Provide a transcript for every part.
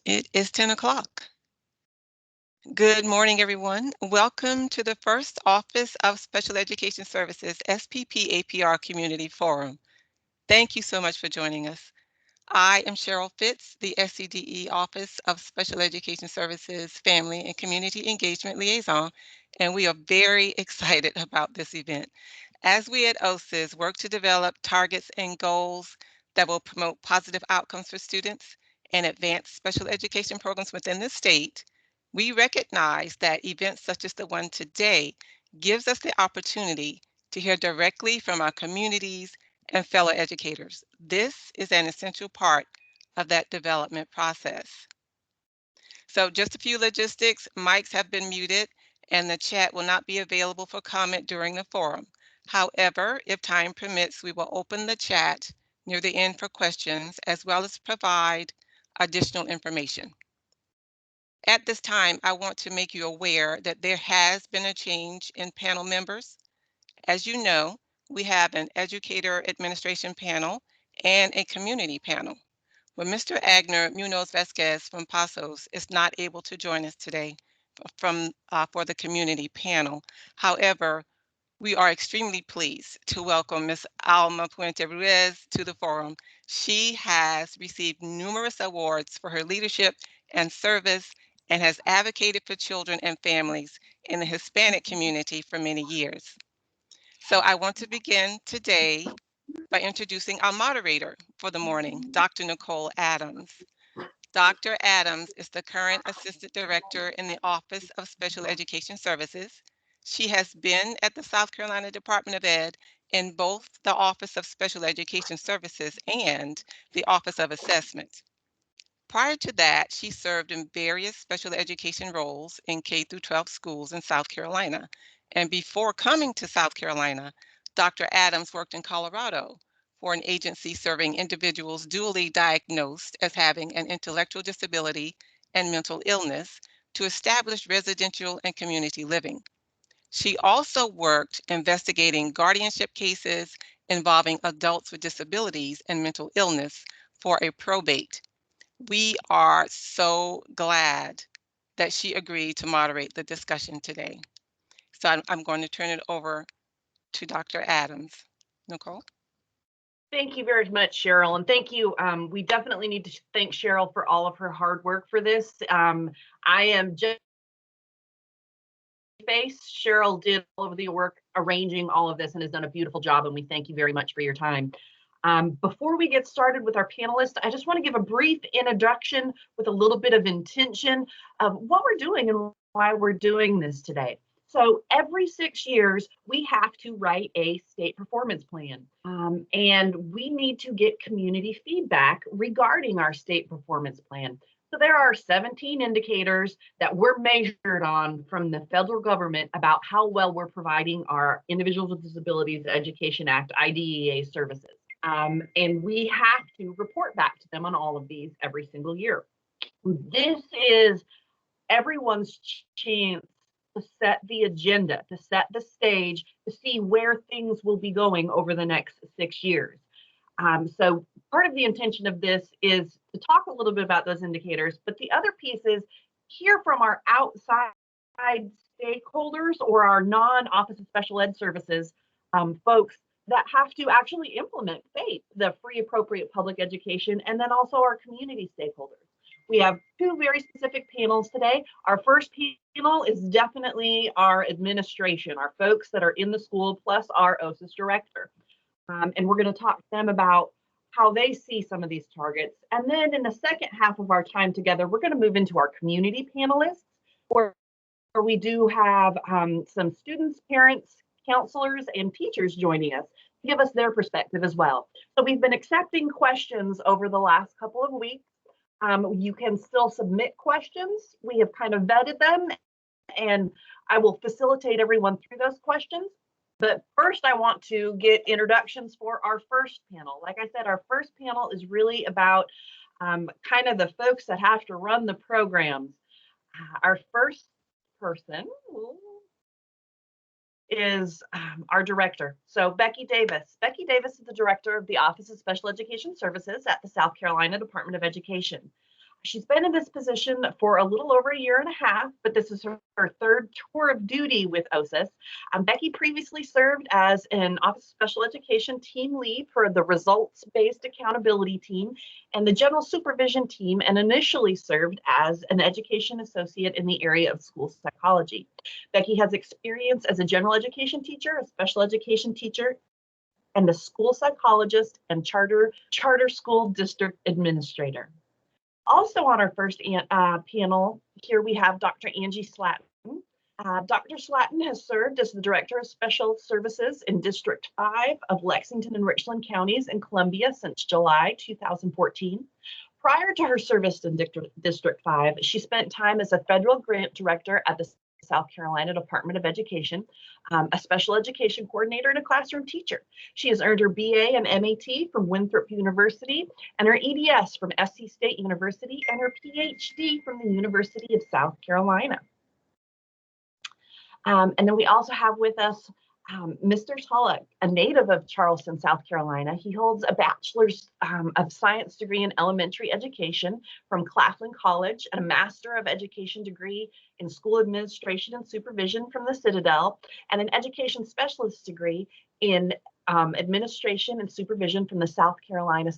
It is 10 o'clock. Good morning, everyone. Welcome to the first Office of Special Education Services, SPP APR Community Forum. Thank you so much for joining us. I am Cheryl Fitz, the SCDE Office of Special Education Services Family and Community Engagement Liaison, and we are very excited about this event. As we at OSIS work to develop targets and goals that will promote positive outcomes for students and advance special education programs within the state, we recognize that events such as the one today gives us the opportunity to hear directly from our communities and fellow educators. This is an essential part of that development process. So just a few logistics, mics have been muted and the chat will not be available for comment during the forum. However, if time permits, we will open the chat near the end for questions as well as provide additional information. At this time, I want to make you aware that there has been a change in panel members. As you know, we have an educator administration panel and a community panel. Well, Mr. Agner Munoz Vasquez from Pasos is not able to join us today for the community panel. However, we are extremely pleased to welcome Ms. Alma Puente Ruiz to the forum. She has received numerous awards for her leadership and service and has advocated for children and families in the Hispanic community for many years. So I want to begin today by introducing our moderator for the morning, Dr. Nicole Adams. Dr. Adams is the current Assistant Director in the Office of Special Education Services. She has been at the South Carolina Department of Ed in both the Office of Special Education Services and the Office of Assessment. Prior to that, she served in various special education roles in K through 12 schools in South Carolina. And before coming to South Carolina, Dr. Adams worked in Colorado for an agency serving individuals dually diagnosed as having an intellectual disability and mental illness to establish residential and community living. She also worked investigating guardianship cases involving adults with disabilities and mental illness for a probate. We are so glad that she agreed to moderate the discussion today. So I'm going to turn it over to Dr. Adams. Nicole? Thank you very much, Cheryl, and thank you. We definitely need to thank Cheryl for all of her hard work for this. I am just face. Cheryl did all of the work arranging all of this and has done a beautiful job, and we thank you very much for your time. Before we get started with our panelists, I just want to give a brief introduction with a little bit of intention of what we're doing and why we're doing this today. So every 6 years, we have to write a state performance plan, and we need to get community feedback regarding our state performance plan. So there are 17 indicators that we're measured on from the federal government about how well we're providing our Individuals with Disabilities Education Act, IDEA services. And we have to report back to them on all of these every single year. This is everyone's chance to set the agenda, to set the stage, to see where things will be going over the next 6 years. So part of the intention of this is to talk a little bit about those indicators, but the other piece is hear from our outside stakeholders or our non-Office of Special Ed Services folks that have to actually implement FAPE, the Free Appropriate Public Education, and then also our community stakeholders. We have two very specific panels today. Our first panel is definitely our administration, our folks that are in the school, plus our OSIS director. And we're going to talk to them about how they see some of these targets. And then in the second half of our time together, we're going to move into our community panelists, where we do have some students, parents, counselors, and teachers joining us to give us their perspective as well. So we've been accepting questions over the last couple of weeks. You can still submit questions. We have kind of vetted them, and I will facilitate everyone through those questions. But first, I want to get introductions for our first panel. Like I said, our first panel is really about kind of the folks that have to run the programs. Our first person is our director. So Becky Davis. Becky Davis is the director of the Office of Special Education Services at the South Carolina Department of Education. She's been in this position for a little over a year and a half, but this is her third tour of duty with OSIS. Becky previously served as an Office of Special Education team lead for the results-based accountability team and the general supervision team, and initially served as an education associate in the area of school psychology. Becky has experience as a general education teacher, a special education teacher, and a school psychologist and charter school district administrator. Also on our first panel here, we have Dr. Angie Slatton. Dr. Slatton has served as the Director of Special Services in District 5 of Lexington and Richland counties in Columbia since July 2014. Prior to her service in District 5, she spent time as a federal grant director at the South Carolina Department of Education, a special education coordinator and a classroom teacher. She has earned her BA and MAT from Winthrop University and her EDS from SC State University and her PhD from the University of South Carolina. And then we also have with us Mr. Tulloch, a native of Charleston, South Carolina. He holds a bachelor's of science degree in elementary education from Claflin College and a master of education degree in school administration and supervision from the Citadel, and an education specialist degree in administration and supervision from South Carolina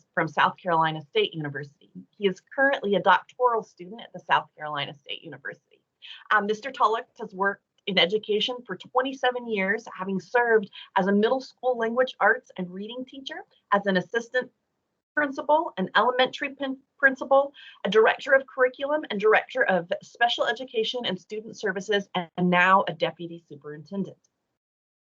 State University. He is currently a doctoral student at the South Carolina State University. Mr. Tulloch has worked in education for 27 years, having served as a middle school language arts and reading teacher, as an assistant principal, an elementary principal, a director of curriculum, and director of special education and student services, and now a deputy superintendent.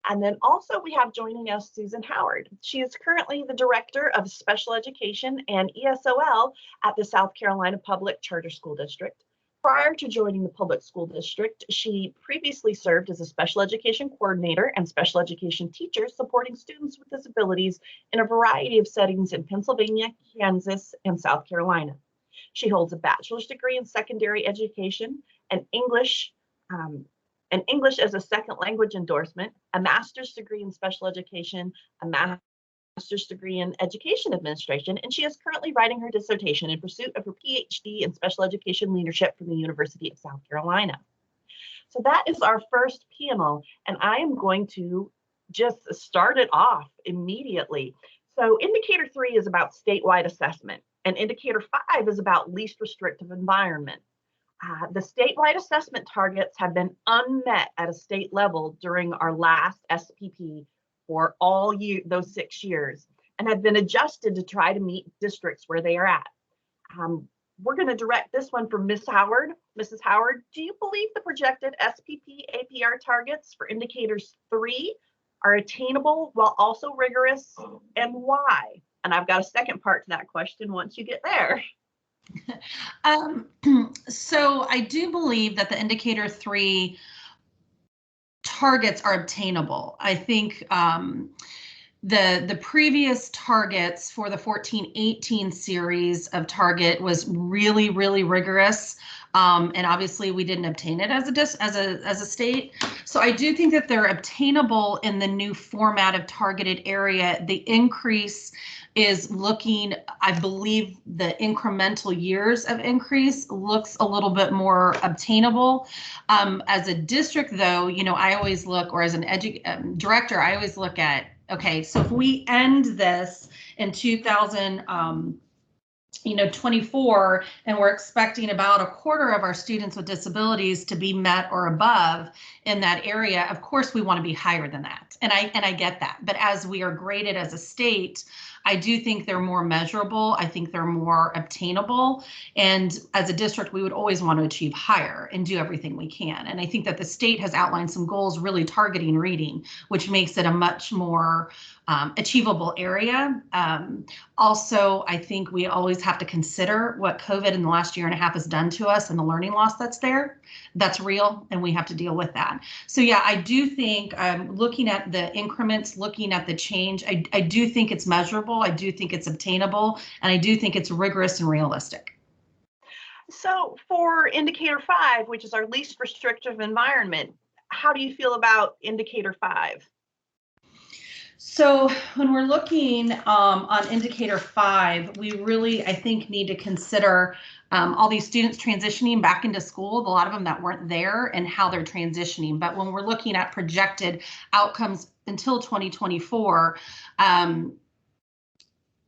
And then also we have joining us Susan Howard. She is currently the director of special education and ESOL at the South Carolina Public Charter School District. Prior to joining the public school district, she previously served as a special education coordinator and special education teacher supporting students with disabilities in a variety of settings in Pennsylvania, Kansas, and South Carolina. She holds a bachelor's degree in secondary education and English as a second language endorsement, a master's degree in special education, a master's degree in education administration, and she is currently writing her dissertation in pursuit of her PhD in special education leadership from the University of South Carolina. So that is our first panel, and I am going to just start it off immediately. So indicator 3 is about statewide assessment, and indicator 5 is about least restrictive environment. The statewide assessment targets have been unmet at a state level during our last SPP for all those 6 years, and have been adjusted to try to meet districts where they are at. We're going to direct this one from Ms. Howard. Mrs. Howard, do you believe the projected SPP APR targets for indicators 3 are attainable while also rigorous, and why? And I've got a second part to that question once you get there. So I do believe that the indicator 3 targets are obtainable. I think the previous targets for the 14-18 series of target was really, really rigorous. And obviously we didn't obtain it as a state. So I do think that they're obtainable in the new format of targeted area. The increase is looking, I believe the incremental years of increase looks a little bit more obtainable. As a district though, I always look, or as an director, I always look at, okay, so if we end this in 2024, and we're expecting about a quarter of our students with disabilities to be met or above in that area, of course we want to be higher than that. And I get that. But as we are graded as a state, I do think they're more measurable. I think they're more obtainable. And as a district, we would always want to achieve higher and do everything we can. And I think that the state has outlined some goals really targeting reading, which makes it a much more achievable area. Also, I think we always have to consider what COVID in the last year and a half has done to us and the learning loss that's there. That's real, and we have to deal with that. So yeah, I do think looking at the increments, looking at the change, I do think it's measurable. I do think it's obtainable, and I do think it's rigorous and realistic. So for indicator 5, which is our least restrictive environment, how do you feel about indicator 5? So when we're looking on indicator 5, we really, I think, need to consider all these students transitioning back into school, a lot of them that weren't there, and how they're transitioning. But when we're looking at projected outcomes until 2024,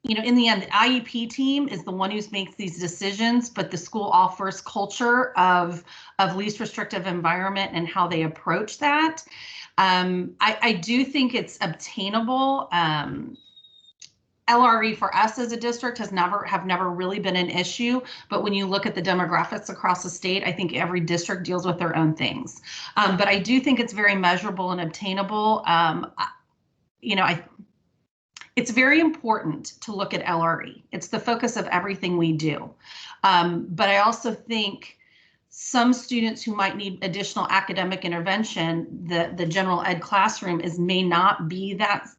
you know, in the end, the IEP team is the one who makes these decisions, but the school offers culture of least restrictive environment and how they approach that. I do think it's obtainable. LRE for us as a district have never really been an issue, but when you look at the demographics across the state, I think every district deals with their own things. But I do think it's very measurable and obtainable. You know, it's very important to look at LRE. It's the focus of everything we do. But I also think some students who might need additional academic intervention, the general ed classroom may not be that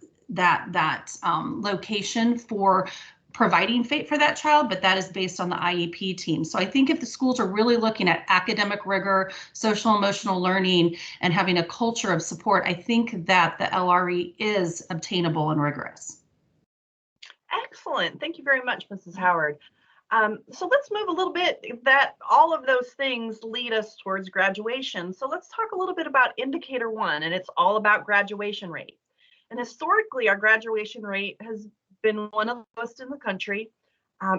location for providing FAPE for that child, but that is based on the IEP team. So I think if the schools are really looking at academic rigor, social emotional learning, and having a culture of support, I think that the LRE is obtainable and rigorous. Excellent. Thank you very much, Mrs. Howard. So let's move a little bit, that all of those things lead us towards graduation. So let's talk a little bit about indicator 1, and it's all about graduation rate. And historically, our graduation rate has been one of the lowest in the country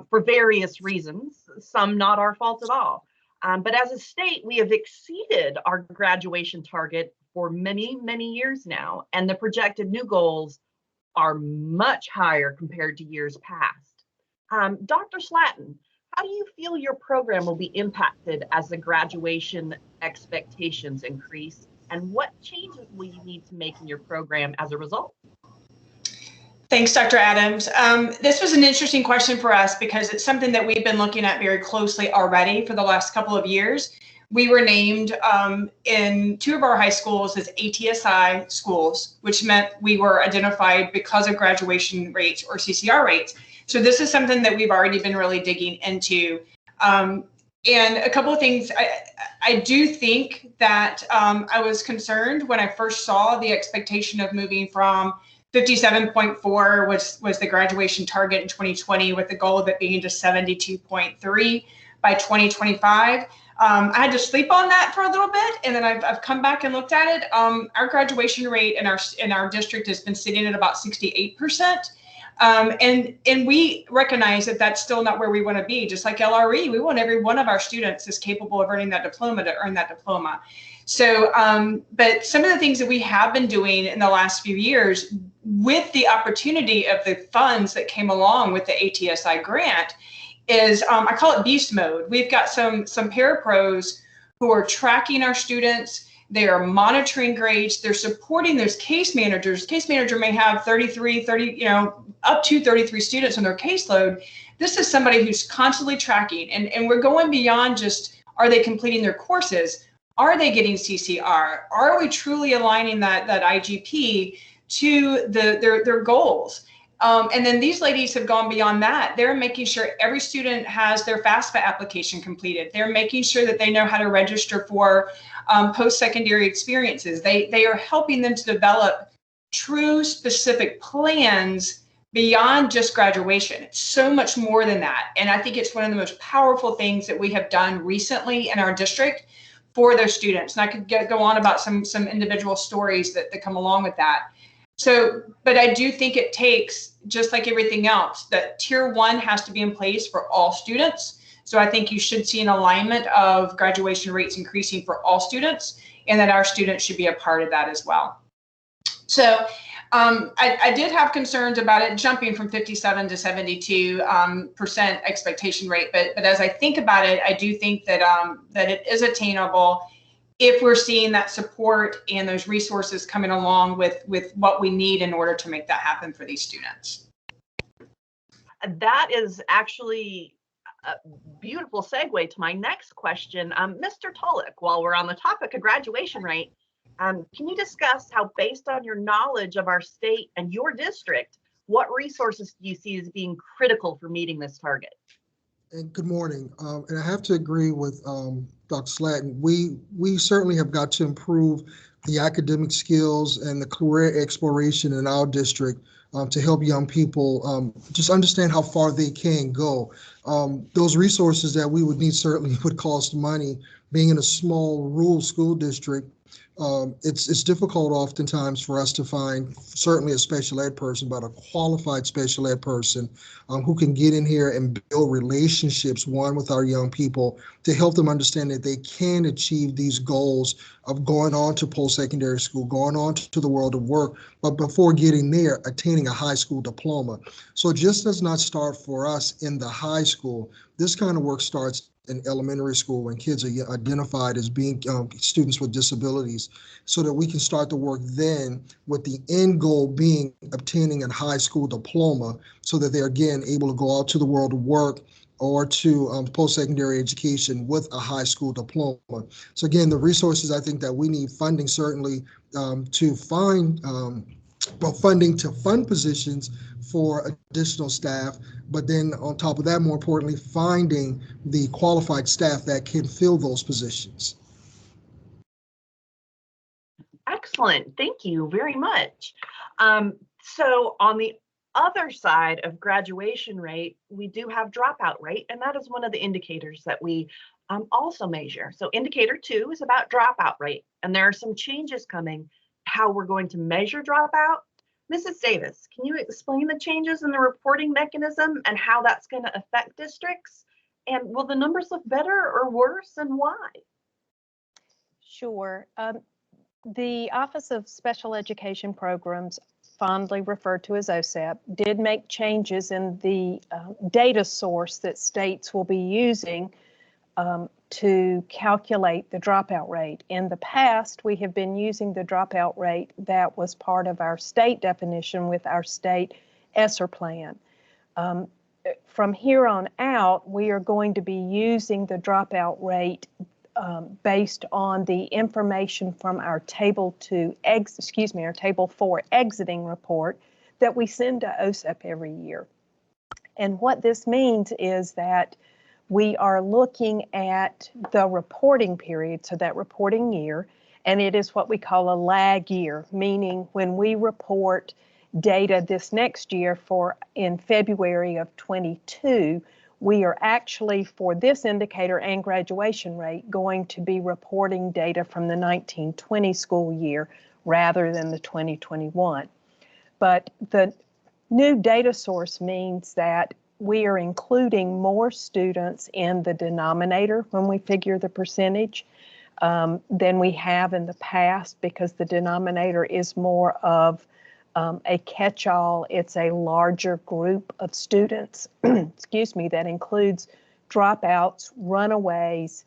for various reasons, some not our fault at all. But as a state, we have exceeded our graduation target for many, many years now, and the projected new goals are much higher compared to years past. Dr. Slatton, how do you feel your program will be impacted as the graduation expectations increase? And what changes will you need to make in your program as a result? Thanks, Dr. Adams. This was an interesting question for us because it's something that we've been looking at very closely already for the last couple of years. We were named in 2 of our high schools as ATSI schools, which meant we were identified because of graduation rates or CCR rates. So this is something that we've already been really digging into. And a couple of things, I do think that I was concerned when I first saw the expectation of moving from 57.4 was the graduation target in 2020 with the goal of it being to 72.3 by 2025. I had to sleep on that for a little bit, and then I've come back and looked at it. Our graduation rate in our district has been sitting at about 68%. And we recognize that that's still not where we want to be. Just like LRE, we want every one of our students is capable of earning that diploma to earn that diploma. So, but some of the things that we have been doing in the last few years with the opportunity of the funds that came along with the ATSI grant is, I call it beast mode. We've got some parapros who are tracking our students. They are monitoring grades. They're supporting those case managers. Case manager may have 30, up to 33 students on their caseload. This is somebody who's constantly tracking, and we're going beyond just, are they completing their courses? Are they getting CCR? Are we truly aligning that IGP to their goals? And then these ladies have gone beyond that. They're making sure every student has their FAFSA application completed. They're making sure that they know how to register for post-secondary experiences. They are helping them to develop true specific plans beyond just graduation. It's so much more than that. And I think it's one of the most powerful things that we have done recently in our district for those students. And I could go on about some individual stories that come along with that. So, but I do think it takes, just like everything else, that tier 1 has to be in place for all students. So I think you should see an alignment of graduation rates increasing for all students, and that our students should be a part of that as well. So I did have concerns about it jumping from 57 to 72% expectation rate, but as I think about it, I do think that that it is attainable if we're seeing that support and those resources coming along with what we need in order to make that happen for these students. That is actually a beautiful segue to my next question. Mr. Tulloch, while we're on the topic of graduation rate, can you discuss how, based on your knowledge of our state and your district, what resources do you see as being critical for meeting this target? And good morning. And I have to agree with Dr. Slatton, we certainly have got to improve the academic skills and the career exploration in our district to help young people just understand how far they can go. Those resources that we would need certainly would cost money. Being in a small rural school district, it's difficult oftentimes for us to find certainly a special ed person, but a qualified special ed person who can get in here and build relationships, one, with our young people to help them understand that they can achieve these goals of going on to post-secondary school, going on to the world of work, but before getting there, attaining a high school diploma. So it just does not start for us in the high school. This kind of work starts in elementary school when kids are identified as being students with disabilities, so that we can start the work then with the end goal being obtaining a high school diploma so that they're again able to go out to the world of work or to post-secondary education with a high school diploma. So again, the resources I think that we need funding certainly to find funding to fund positions for additional staff, but then on top of that, more importantly, finding the qualified staff that can fill those positions. Excellent. Thank you very much. So on the other side of graduation rate, we do have dropout rate, and that is one of the indicators that we also measure. So indicator 2 is about dropout rate, and there are some changes coming how we're going to measure dropout. Mrs. Davis, can you explain the changes in the reporting mechanism and how that's going to affect districts? And will the numbers look better or worse, and why? Sure. The Office of Special Education Programs, fondly referred to as OSEP, did make changes in the data source that states will be using to calculate the dropout rate. In the past, we have been using the dropout rate that was part of our state definition with our state ESSER plan. From here on out, we are going to be using the dropout rate based on the information from our Table 4 exiting report that we send to OSEP every year. And what this means is that we are looking at the reporting period, so that reporting year, and it is what we call a lag year, meaning when we report data this next year in February of 22, we are actually, for this indicator and graduation rate, going to be reporting data from the 1920 school year rather than the 2021. But the new data source means that we are including more students in the denominator when we figure the percentage than we have in the past, because the denominator is more of a catch-all. It's a larger group of students, excuse me, that includes dropouts, runaways.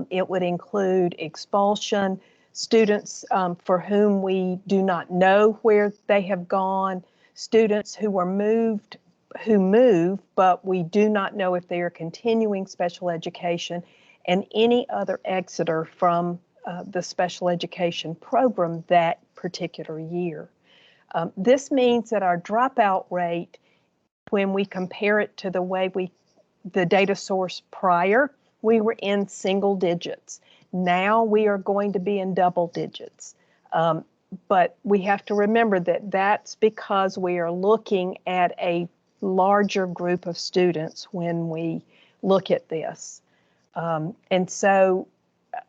It would include expulsion, students for whom we do not know where they have gone, students who were moved, but we do not know if they are continuing special education, and any other exiter from the special education program that particular year. This means that our dropout rate, when we compare it to the data source prior, we were in single digits. Now we are going to be in double digits. But we have to remember that that's because we are looking at a larger group of students when we look at this. And so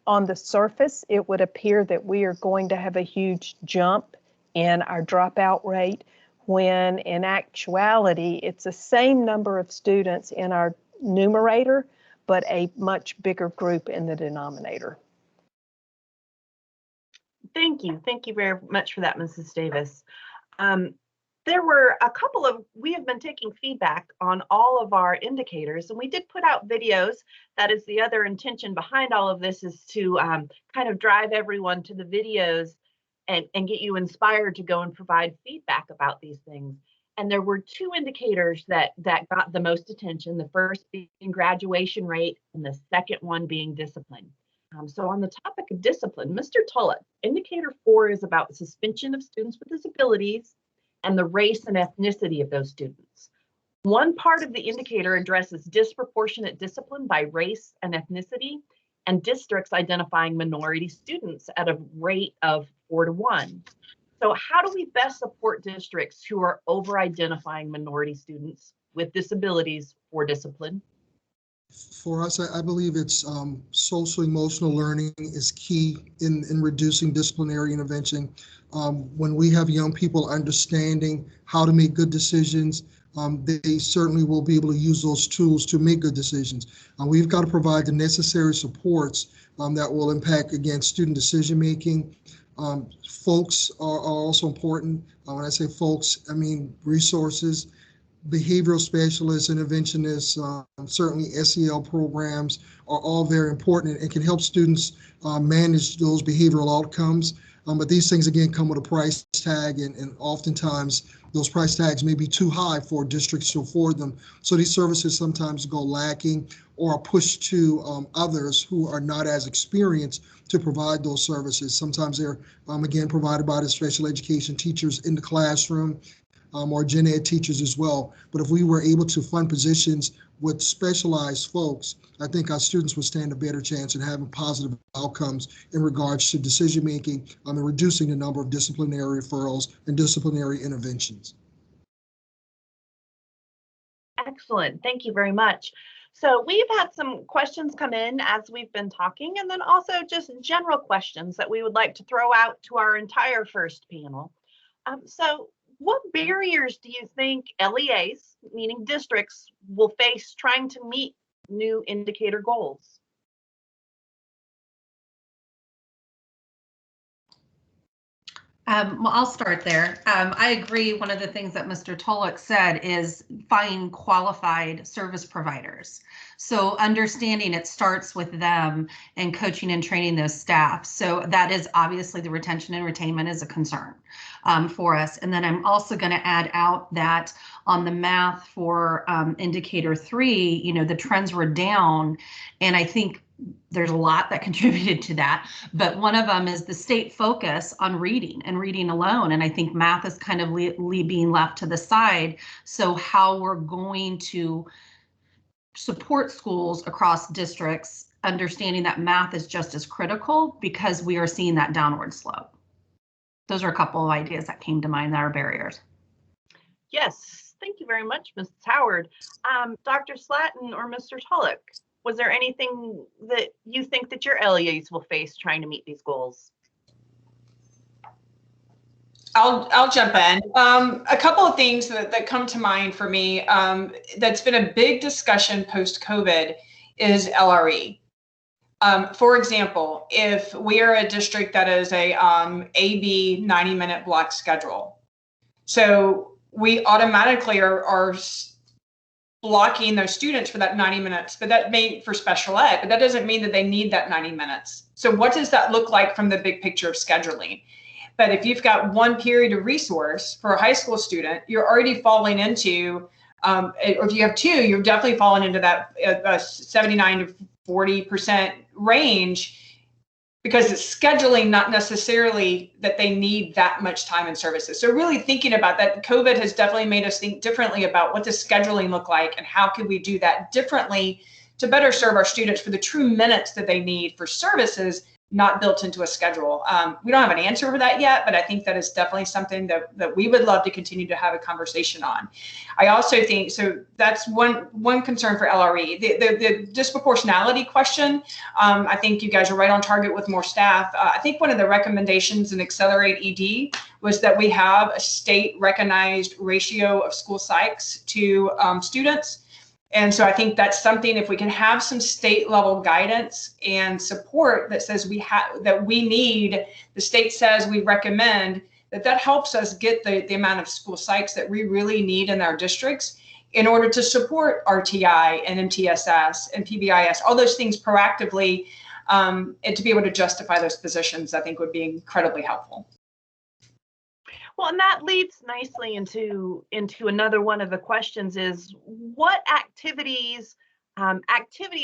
on the surface, it would appear that we are going to have a huge jump in our dropout rate, when in actuality, it's the same number of students in our numerator, but a much bigger group in the denominator. Thank you. Thank you very much for that, Mrs. Davis. There were a couple of, we have been taking feedback on all of our indicators, and we did put out videos. That is the other intention behind all of this, is to kind of drive everyone to the videos and get you inspired to go and provide feedback about these things. And there were two indicators that got the most attention, the first being graduation rate and the second one being discipline. So on the topic of discipline, Mr. Tullett, indicator 4 is about suspension of students with disabilities and the race and ethnicity of those students. One part of the indicator addresses disproportionate discipline by race and ethnicity, and districts identifying minority students at a rate of 4-to-1. So how do we best support districts who are over-identifying minority students with disabilities for discipline? For us, I believe it's social emotional learning is key in reducing disciplinary intervention. When we have young people understanding how to make good decisions, they certainly will be able to use those tools to make good decisions. We've got to provide the necessary supports that will impact, again, student decision making. Folks are also important. When I say folks, I mean resources. Behavioral specialists, interventionists, certainly SEL programs are all very important and can help students manage those behavioral outcomes. But these things, again, come with a price tag, and oftentimes those price tags may be too high for districts to afford them. So these services sometimes go lacking or are pushed to others who are not as experienced to provide those services. Sometimes they're, again, provided by the special education teachers in the classroom, or gen ed teachers as well. But if we were able to fund positions with specialized folks, I think our students would stand a better chance in having positive outcomes in regards to decision making and reducing the number of disciplinary referrals and disciplinary interventions. Excellent. Thank you very much. So we've had some questions come in as we've been talking, and then also just general questions that we would like to throw out to our entire first panel. So what barriers do you think LEAs, meaning districts, will face trying to meet new indicator goals? Well, I'll start there. I agree. One of the things that Mr. Tulloch said is find qualified service providers. So understanding it starts with them and coaching and training those staff. So that is obviously the retention and retainment is a concern for us. And then I'm also going to add out that on the math for indicator 3, you know, the trends were down, and I think there's a lot that contributed to that, but one of them is the state focus on reading and reading alone. And I think math is kind of being left to the side. So how we're going to support schools across districts, understanding that math is just as critical because we are seeing that downward slope. Those are a couple of ideas that came to mind that are barriers. Yes, thank you very much, Mrs. Howard. Dr. Slatton or Mr. Tulloch, was there anything that you think that your LEAs will face trying to meet these goals? I'll jump in. A couple of things that come to mind for me that's been a big discussion post-COVID is LRE. For example, if we are a district that is a AB 90-minute block schedule, so we automatically are blocking those students for that 90 minutes, but that may for special ed, but that doesn't mean that they need that 90 minutes. So what does that look like from the big picture of scheduling? But if you've got one period of resource for a high school student, you're already falling into, or if you have two, you're definitely falling into that 79 to 40% range, because it's scheduling, not necessarily that they need that much time and services. So really thinking about that, COVID has definitely made us think differently about what does scheduling look like and how can we do that differently to better serve our students for the true minutes that they need for services, not built into a schedule. We don't have an answer for that yet, but I think that is definitely something that we would love to continue to have a conversation on. I also think, so that's one concern for LRE. The disproportionality question, I think you guys are right on target with more staff. I think one of the recommendations in Accelerate ED was that we have a state recognized ratio of school psychs to students. And so I think that's something, if we can have some state level guidance and support that says that we need, the state says we recommend, that helps us get the amount of school psychs that we really need in our districts in order to support RTI and MTSS and PBIS, all those things proactively, and to be able to justify those positions, I think would be incredibly helpful. Well, and that leads nicely into another one of the questions is what activities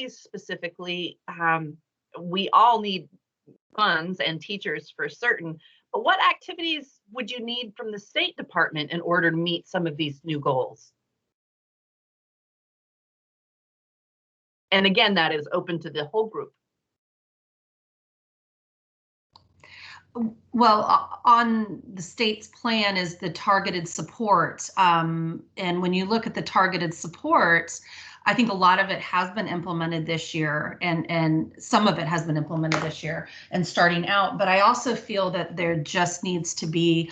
specifically, we all need funds and teachers for certain, but what activities would you need from the State Department in order to meet some of these new goals? And again, that is open to the whole group. Well, on the state's plan is the targeted support. And when you look at the targeted support, I think a lot of it has been implemented this year, and some of it has been implemented this year and starting out. But I also feel that there just needs to be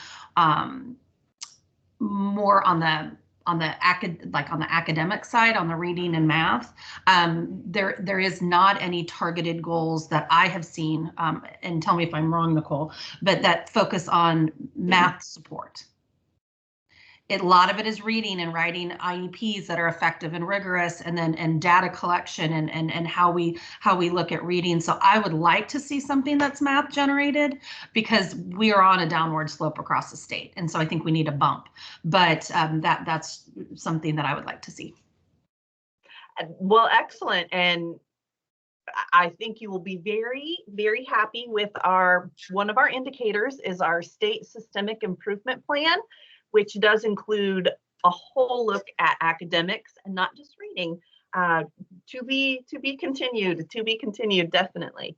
more on the academic side, on the reading and math. There is not any targeted goals that I have seen, and tell me if I'm wrong, Nicole, but that focus on math support. A lot of it is reading and writing IEPs that are effective and rigorous, and data collection and how we look at reading. So I would like to see something that's math generated, because we are on a downward slope across the state, and so I think we need a bump. But that's something that I would like to see. Well, excellent, and I think you will be very, very happy with one of our indicators is our state systemic improvement plan, which does include a whole look at academics and not just reading. To be continued, definitely.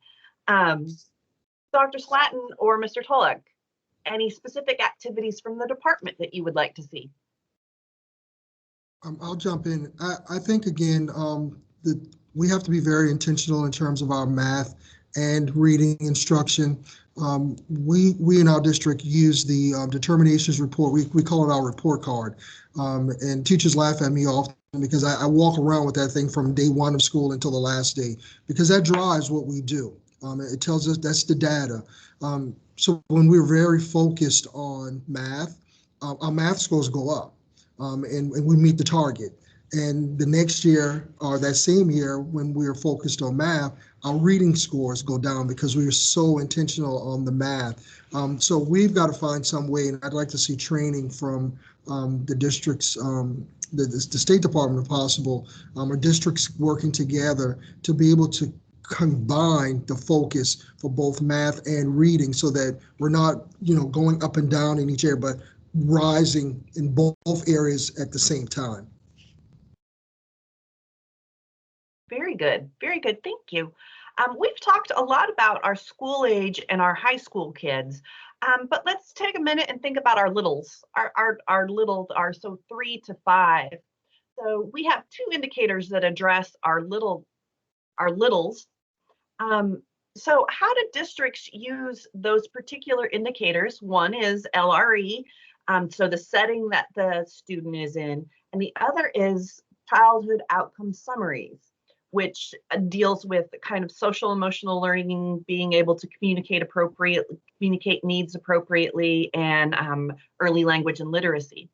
Dr. Slatton or Mr. Tulloch, any specific activities from the department that you would like to see? I'll jump in. I think, again, we have to be very intentional in terms of our math and reading instruction. We in our district use the determinations report. We call it our report card. And teachers laugh at me often because I walk around with that thing from day one of school until the last day, because that drives what we do. It tells us that's the data. So when we're very focused on math, our math scores go up, and we meet the target. And the next year, or that same year, when we're focused on math, our reading scores go down because we are so intentional on the math. So we've got to find some way, and I'd like to see training from the districts, the State Department if possible, or districts working together to be able to combine the focus for both math and reading, so that we're not, going up and down in each area, but rising in both areas at the same time. Very good. Very good. Thank you. We've talked a lot about our school age and our high school kids, but let's take a minute and think about our littles, our so 3 to 5. So we have 2 indicators that address our littles. So how do districts use those particular indicators? One is LRE, so the setting that the student is in, and the other is childhood outcome summaries, which deals with kind of social emotional learning, being able to communicate needs appropriately, and early language and literacy.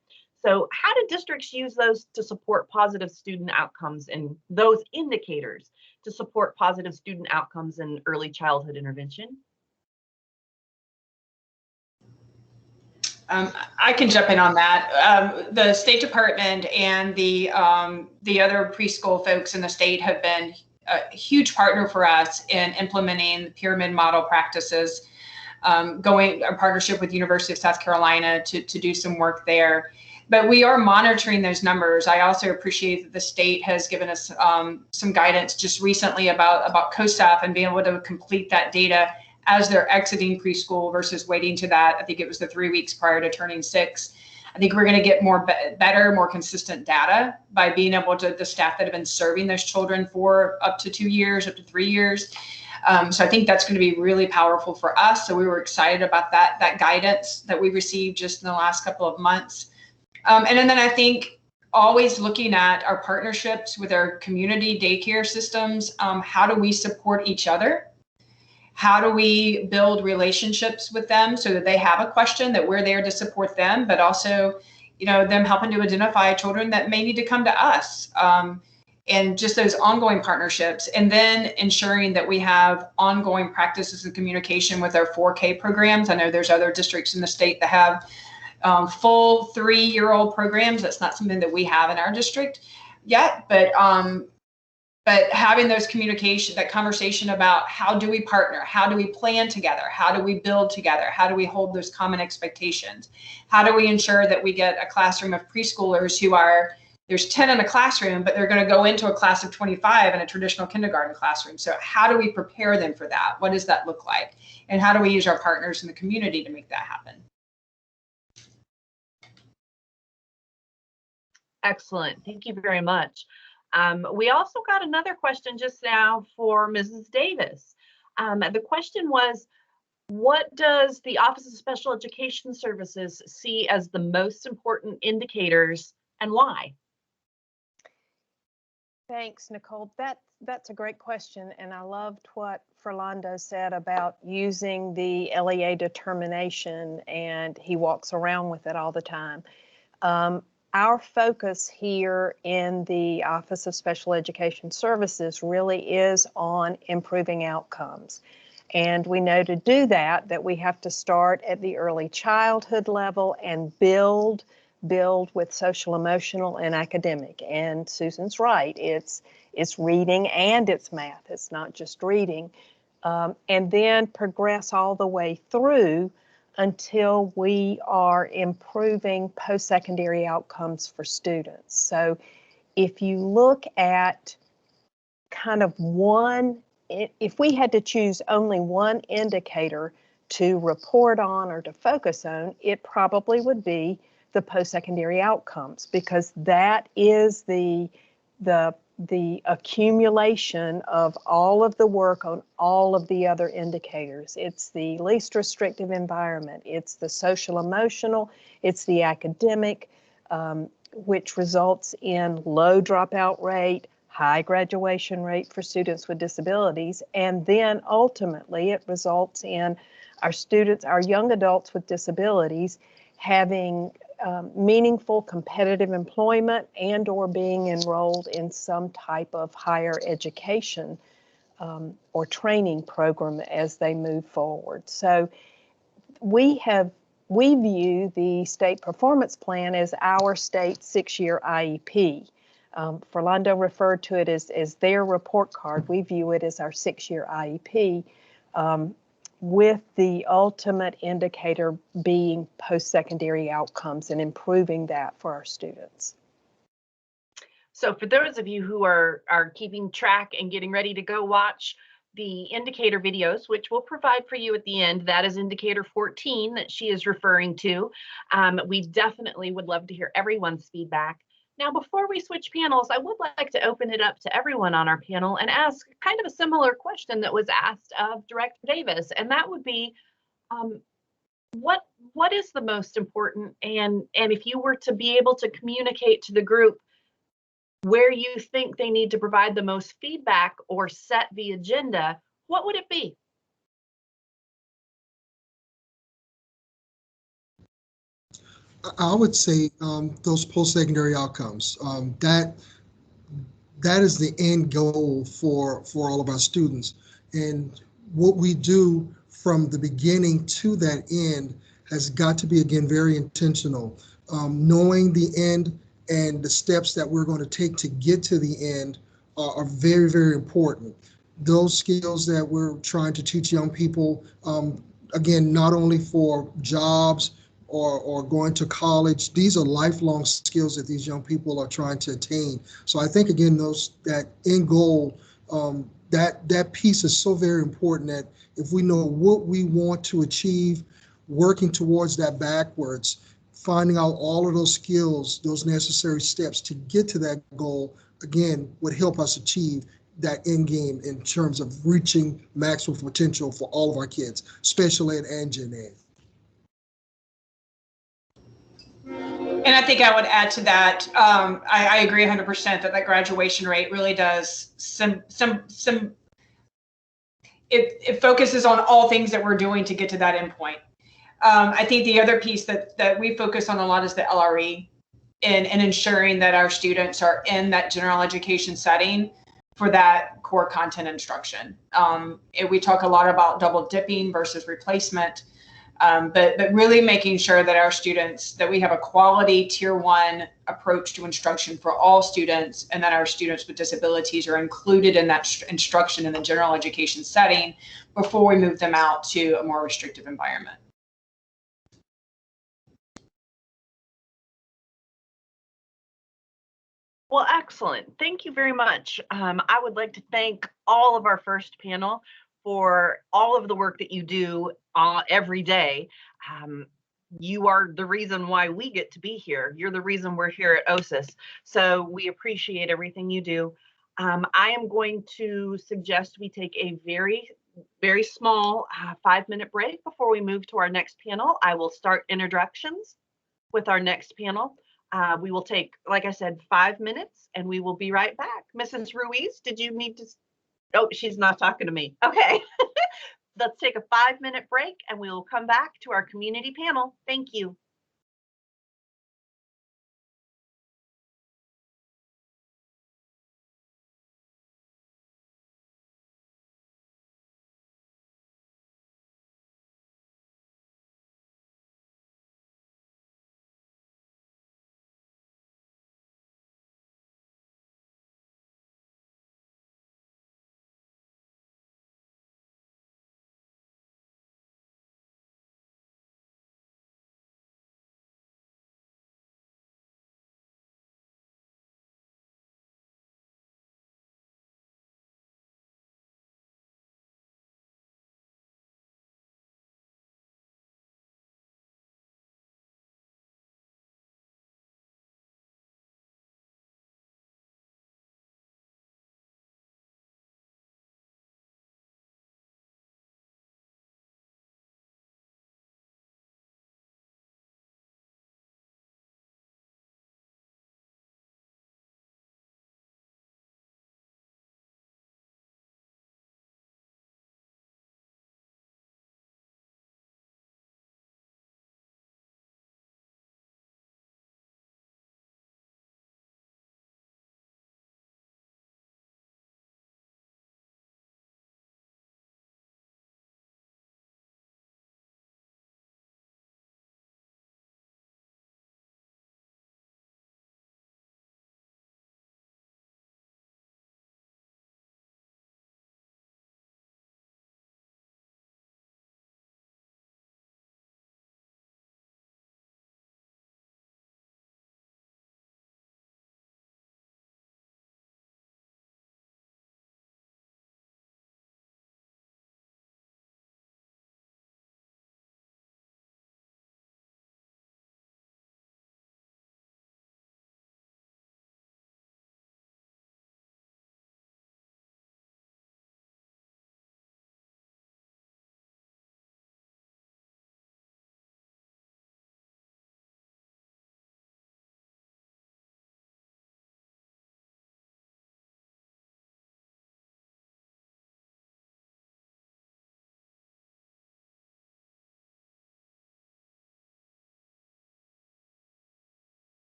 So how do districts use those to support positive student outcomes, and those indicators to support positive student outcomes in early childhood intervention? I can jump in on that. The State Department and the other preschool folks in the state have been a huge partner for us in implementing the pyramid model practices, a partnership with University of South Carolina to do some work there. But we are monitoring those numbers. I also appreciate that the state has given us some guidance just recently about COSAF and being able to complete that data as they're exiting preschool versus waiting to that. I think it was the 3 weeks prior to turning 6. I think we're going to get better, more consistent data by being able to, the staff that have been serving those children for up to 2 years, up to 3 years. So I think that's going to be really powerful for us. So we were excited about that guidance that we received just in the last couple of months. And then I think always looking at our partnerships with our community daycare systems. How do we support each other? How do we build relationships with them so that they have a question, that we're there to support them, but also, them helping to identify children that may need to come to us, and just those ongoing partnerships. And then ensuring that we have ongoing practices and communication with our 4K programs. I know there's other districts in the state that have full 3-year-old programs. That's not something that we have in our district yet, but having those that conversation about how do we partner? How do we plan together? How do we build together? How do we hold those common expectations? How do we ensure that we get a classroom of preschoolers who are there's 10 in a classroom, but they're going to go into a class of 25 in a traditional kindergarten classroom. So how do we prepare them for that? What does that look like? And how do we use our partners in the community to make that happen? Excellent. Thank you very much. We also got another question just now for Mrs. Davis. The question was, what does the Office of Special Education Services see as the most important indicators and why? Thanks, Nicole. That's a great question, and I loved what Fernando said about using the LEA determination, and he walks around with it all the time. Our focus here in the Office of Special Education Services really is on improving outcomes. And we know to do that we have to start at the early childhood level and build with social, emotional, and academic. And Susan's right, it's reading and it's math. It's not just reading. And then progress all the way through until we are improving post-secondary outcomes for students. So if you look at kind of if we had to choose only one indicator to report on or to focus on, it probably would be the post-secondary outcomes, because that is the accumulation of all of the work on all of the other indicators. It's the least restrictive environment, it's the social emotional, it's the academic, which results in low dropout rate, high graduation rate for students with disabilities, and then ultimately it results in our students, our young adults with disabilities, having meaningful competitive employment and or being enrolled in some type of higher education or training program as they move forward. So we view the state performance plan as our state 6-year IEP. Fernando referred to it as their report card. We view it as our 6-year IEP, with the ultimate indicator being post-secondary outcomes and improving that for our students. So for those of you who are keeping track and getting ready to go watch the indicator videos, which we'll provide for you at the end, that is indicator 14 that she is referring to. We definitely would love to hear everyone's feedback. Now, before we switch panels, I would like to open it up to everyone on our panel and ask kind of a similar question that was asked of Director Davis, and that would be, what is the most important, and if you were to be able to communicate to the group where you think they need to provide the most feedback or set the agenda, what would it be? I would say those post-secondary outcomes. That is the end goal for all of our students. And what we do from the beginning to that end has got to be, again, very intentional. Knowing the end and the steps that we're going to take to get to the end are very, very important. Those skills that we're trying to teach young people, again, not only for jobs or going to college, these are lifelong skills that these young people are trying to attain. So I think, again, that end goal, that piece is so very important, that if we know what we want to achieve, working towards that backwards, finding out all of those skills, those necessary steps to get to that goal, again, would help us achieve that end game in terms of reaching maximum potential for all of our kids, special ed and gen ed. And I think I would add to that, I agree 100% that graduation rate really does it focuses on all things that we're doing to get to that endpoint. I think the other piece that we focus on a lot is the LRE and ensuring that our students are in that general education setting for that core content instruction. We talk a lot about double dipping versus replacement, but really making sure that our students, that we have a quality tier 1 approach to instruction for all students, and that our students with disabilities are included in that instruction in the general education setting before we move them out to a more restrictive environment. Well, excellent. Thank you very much. I would like to thank all of our first panel for all of the work that you do every day. Um, you are the reason why we get to be here. You're the reason we're here at OSIS. So we appreciate everything you do. I am going to suggest we take a very small 5-minute break before we move to our next panel. I will start introductions with our next panel. We will take, like I said, 5 minutes and we will be right back. Mrs. Ruiz, did you need to? Oh, she's not talking to me. Okay. Let's take a 5-minute break and we will come back to our community panel. Thank you.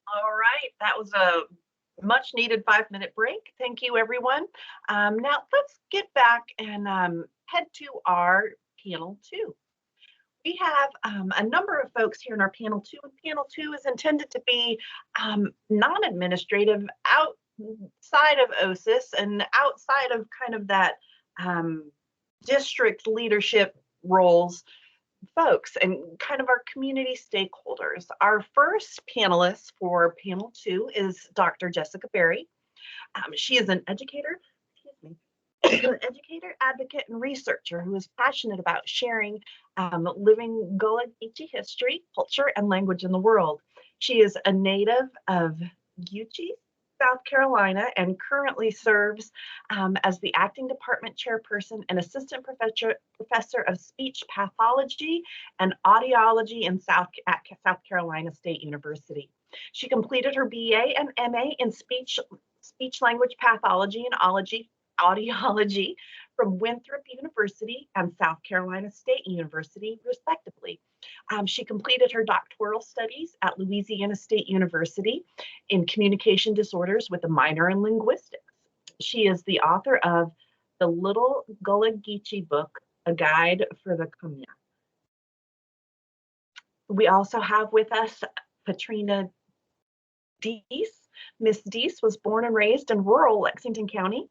All right, that was a much needed 5-minute break. Thank you, everyone. Now let's get back and head to our panel 2. We have a number of folks here in our panel 2. Panel 2 is intended to be non-administrative, outside of OSIS and outside of kind of that district leadership roles folks and kind of our community stakeholders. Our first panelist for panel 2 is Dr. Jessica Berry. She is an educator, educator, advocate, and researcher who is passionate about sharing living Gullah Geechee history, culture, and language in the world. She is a native of Geechee, South Carolina, and currently serves as the acting department chairperson and assistant professor of speech pathology and audiology at South Carolina State University. She completed her BA and MA in speech language pathology and audiology from Winthrop University and South Carolina State University, respectively. She completed her doctoral studies at Louisiana State University in communication disorders with a minor in linguistics. She is the author of the Little Gullah Geechee book, A Guide for the Kumya. We also have with us Patrina Deese. Miss Deese was born and raised in rural Lexington County.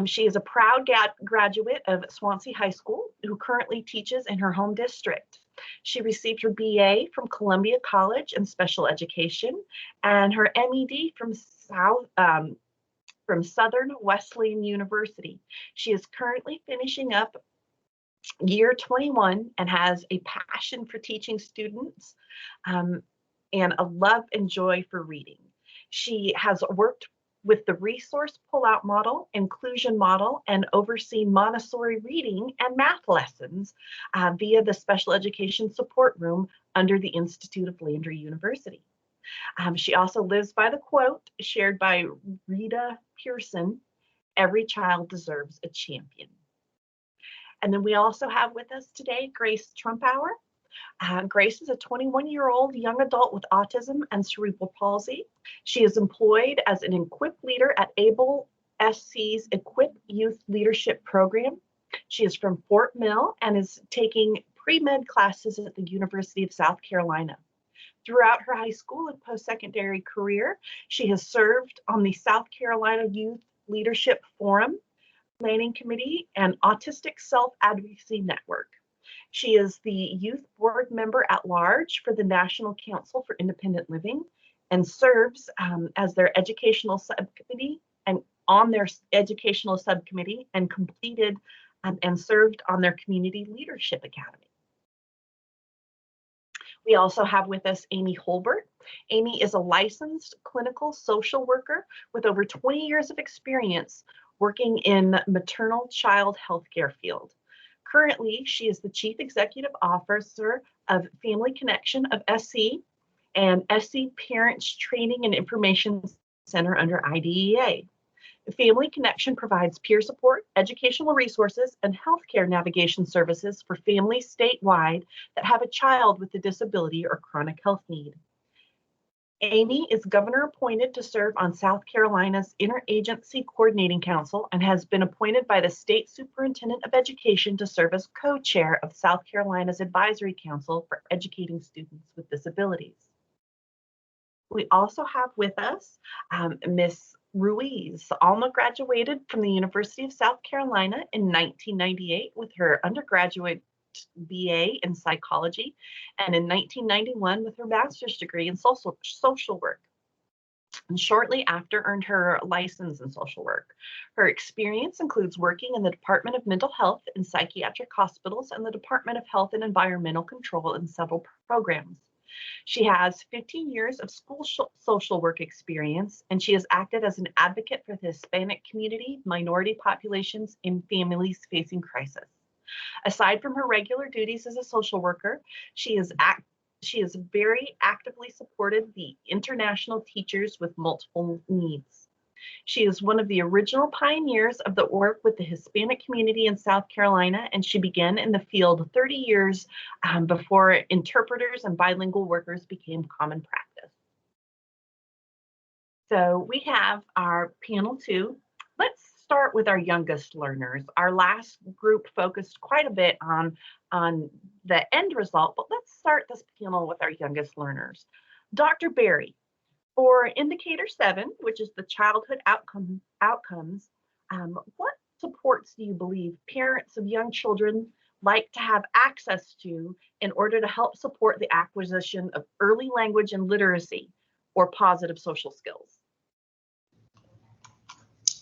She is a proud graduate of Swansea High School who currently teaches in her home district. She received her BA from Columbia College in Special Education and her MED from Southern Wesleyan University. She is currently finishing up year 21 and has a passion for teaching students and a love and joy for reading. She has worked with the resource pullout model, inclusion model, and overseen Montessori reading and math lessons via the Special Education Support Room under the Institute of Landry University. She also lives by the quote shared by Rita Pearson, "Every child deserves a champion." And then we also have with us today Grace Trumpauer. Grace is a 21-year-old young adult with autism and cerebral palsy. She is employed as an EQUIP leader at ABLE SC's EQUIP Youth Leadership Program. She is from Fort Mill and is taking pre-med classes at the University of South Carolina. Throughout her high school and post-secondary career, she has served on the South Carolina Youth Leadership Forum, Planning Committee, and Autistic Self-Advocacy Network. She is the youth board member at large for the National Council for Independent Living and serves as their educational subcommittee and on their educational subcommittee and completed and served on their Community Leadership Academy. We also have with us Amy Holbert. Amy is a licensed clinical social worker with over 20 years of experience working in maternal child healthcare field. Currently, she is the Chief Executive Officer of Family Connection of SC and SC Parents Training and Information Center under IDEA. Family Connection provides peer support, educational resources, and healthcare navigation services for families statewide that have a child with a disability or chronic health need. Amy is governor appointed to serve on South Carolina's Interagency Coordinating Council and has been appointed by the State Superintendent of Education to serve as co-chair of South Carolina's Advisory Council for Educating Students with Disabilities. We also have with us Ms. Ruiz. Alma graduated from the University of South Carolina in 1998 with her undergraduate BA in psychology, and in 1991 with her master's degree in social work. And shortly after earned her license in social work. Her experience includes working in the Department of Mental Health in psychiatric hospitals and the Department of Health and Environmental Control in several programs. She has 15 years of school social work experience, and she has acted as an advocate for the Hispanic community, minority populations, and families facing crisis. Aside from her regular duties as a social worker, she has very actively supported the international teachers with multiple needs. She is one of the original pioneers of the work with the Hispanic community in South Carolina, and she began in the field 30 years before interpreters and bilingual workers became common practice. So we have our panel 2. Let's start with our youngest learners. Our last group focused quite a bit on the end result, but let's start this panel with our youngest learners. Dr. Berry, for indicator 7, which is the childhood outcomes, what supports do you believe parents of young children like to have access to in order to help support the acquisition of early language and literacy or positive social skills?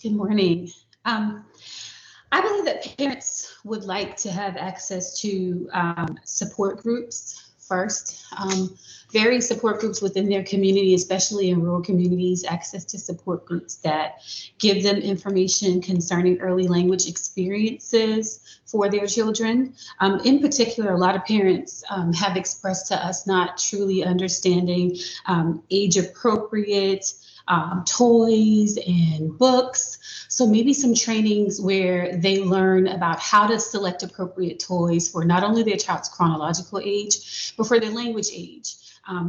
Good morning. I believe that parents would like to have access to support groups first. Various support groups within their community, especially in rural communities, access to support groups that give them information concerning early language experiences for their children. In particular, a lot of parents have expressed to us not truly understanding age appropriate toys and books. So maybe some trainings where they learn about how to select appropriate toys for not only their child's chronological age, but for their language age.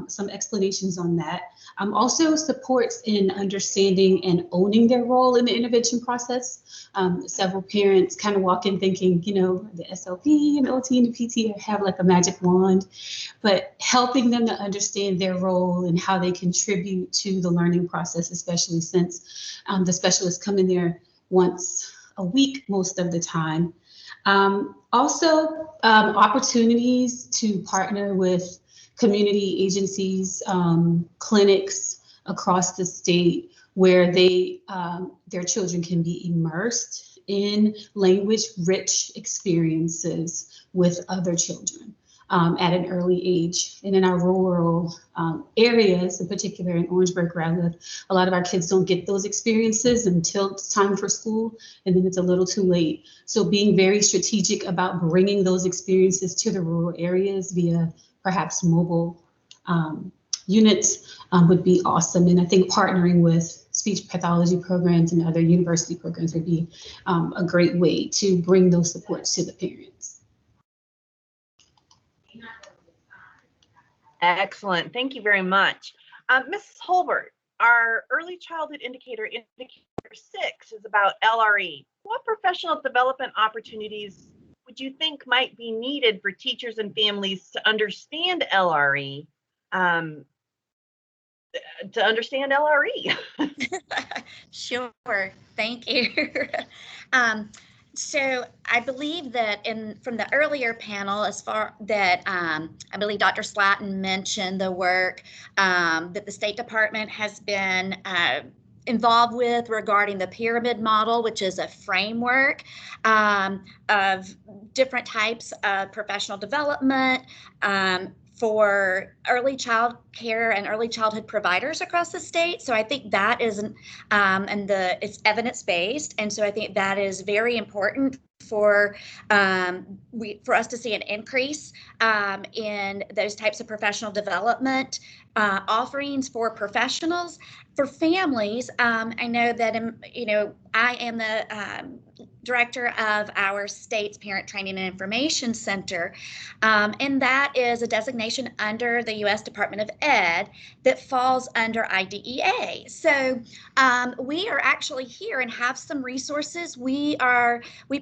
Some explanations on that. Also supports in understanding and owning their role in the intervention process. Several parents kind of walk in thinking, you know, the SLP and OT and the PT have like a magic wand, but helping them to understand their role and how they contribute to the learning process, especially since the specialists come in there once a week most of the time. Also, opportunities to partner with community agencies, clinics across the state where they their children can be immersed in language-rich experiences with other children at an early age. And in our rural areas, in particular in Orangeburg, where I live, a lot of our kids don't get those experiences until it's time for school, and then it's a little too late. So being very strategic about bringing those experiences to the rural areas via perhaps mobile units would be awesome. And I think partnering with speech pathology programs and other university programs would be a great way to bring those supports to the parents. Excellent. Thank you very much. Mrs. Holbert, our early childhood indicator 6 is about LRE. What professional development opportunities would you think might be needed for teachers and families to understand LRE? Sure, thank you. So I believe that from the earlier panel, as far that I believe Dr. Slatton mentioned the work that the State Department has been involved with regarding the pyramid model, which is a framework of different types of professional development for early child care and early childhood providers across the state. So I think that is, it's evidence-based. And so I think that is very important for us to see an increase in those types of professional development offerings for professionals. For families, I know that, I am the director of our state's Parent Training and Information Center, and that is a designation under the U.S. Department of Ed that falls under IDEA. So we are actually here and have some resources. We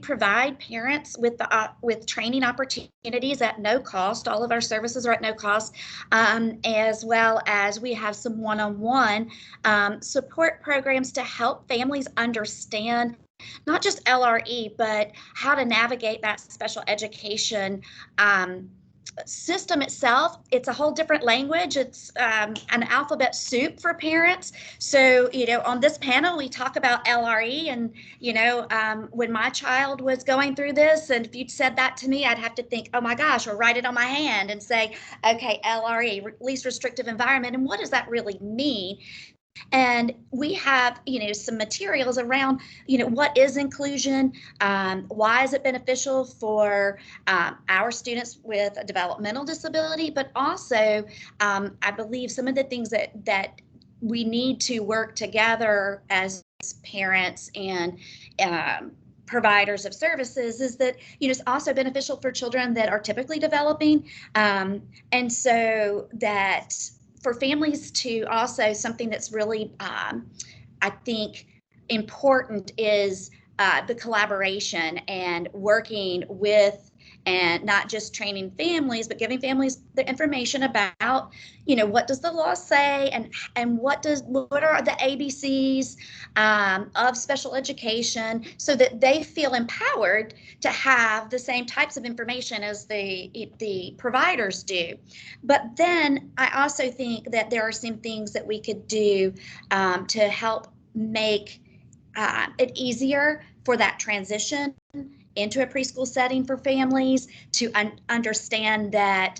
provide parents with training opportunities at no cost. All of our services are at no cost, as well as we have some one-on-one support programs to help families understand not just LRE, but how to navigate that special education system itself. It's a whole different language. It's an alphabet soup for parents. So, on this panel, we talk about LRE, and, when my child was going through this, and if you'd said that to me, I'd have to think, oh my gosh, or write it on my hand and say, okay, LRE, least restrictive environment, and what does that really mean? And we have, some materials around, what is inclusion? Why is it beneficial for our students with a developmental disability? But also, I believe some of the things that we need to work together as parents and providers of services is that, it's also beneficial for children that are typically developing. And so that for families to also, something that's really, I think, important is the collaboration and working with, and not just training families, but giving families the information about, what does the law say, and what are the ABCs of special education, so that they feel empowered to have the same types of information as the providers do. But then I also think that there are some things that we could do to help make it easier for that transition into a preschool setting for families to understand that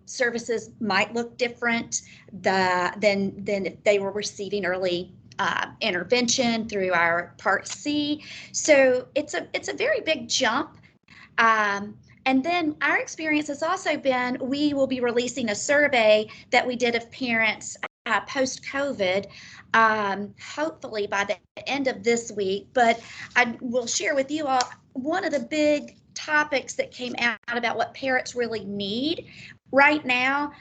services might look different than if they were receiving early intervention through our Part C. So it's a very big jump. And then our experience has also been, we will be releasing a survey that we did of parents post-COVID, hopefully by the end of this week. But I will share with you all one of the big topics that came out about what parents really need right now,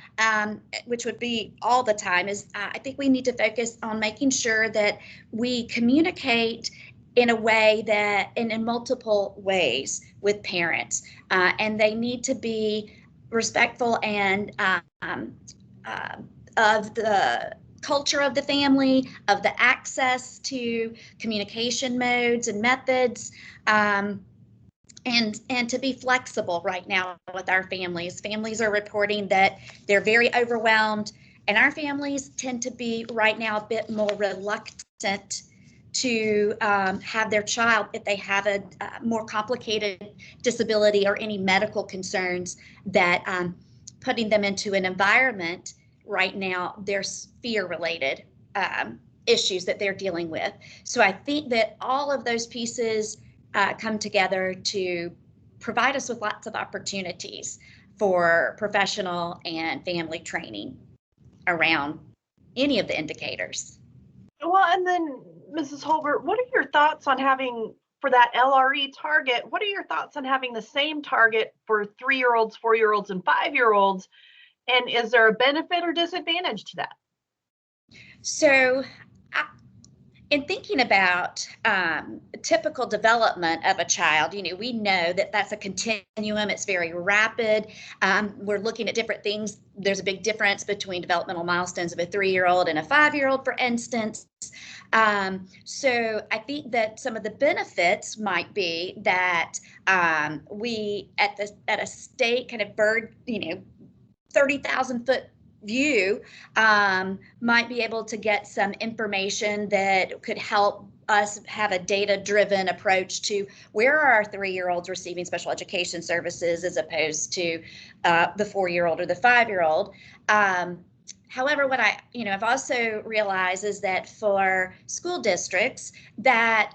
which would be all the time, is I think we need to focus on making sure that we communicate in a way that, in multiple ways with parents, and they need to be respectful and of the culture of the family, of the access to communication modes and methods, and to be flexible right now with our families. Families are reporting that they're very overwhelmed, and our families tend to be right now a bit more reluctant to have their child, if they have a more complicated disability or any medical concerns, that putting them into an environment right now, there's fear-related issues that they're dealing with. So I think that all of those pieces come together to provide us with lots of opportunities for professional and family training around any of the indicators. Well, and then Mrs. Holbert, what are your thoughts on having, for that LRE target, what are your thoughts on having the same target for 3-year-olds, 4-year-olds, and 5-year-olds? And is there a benefit or disadvantage to that? So in thinking about typical development of a child, we know that that's a continuum. It's very rapid. We're looking at different things. There's a big difference between developmental milestones of a 3-year-old and a 5-year-old, for instance. So I think that some of the benefits might be that we, at a state kind of bird, 30,000 foot view, might be able to get some information that could help us have a data-driven approach to where are our 3-year-olds receiving special education services as opposed to the 4-year-old or the 5-year-old. However, what I've also realized is that for school districts, that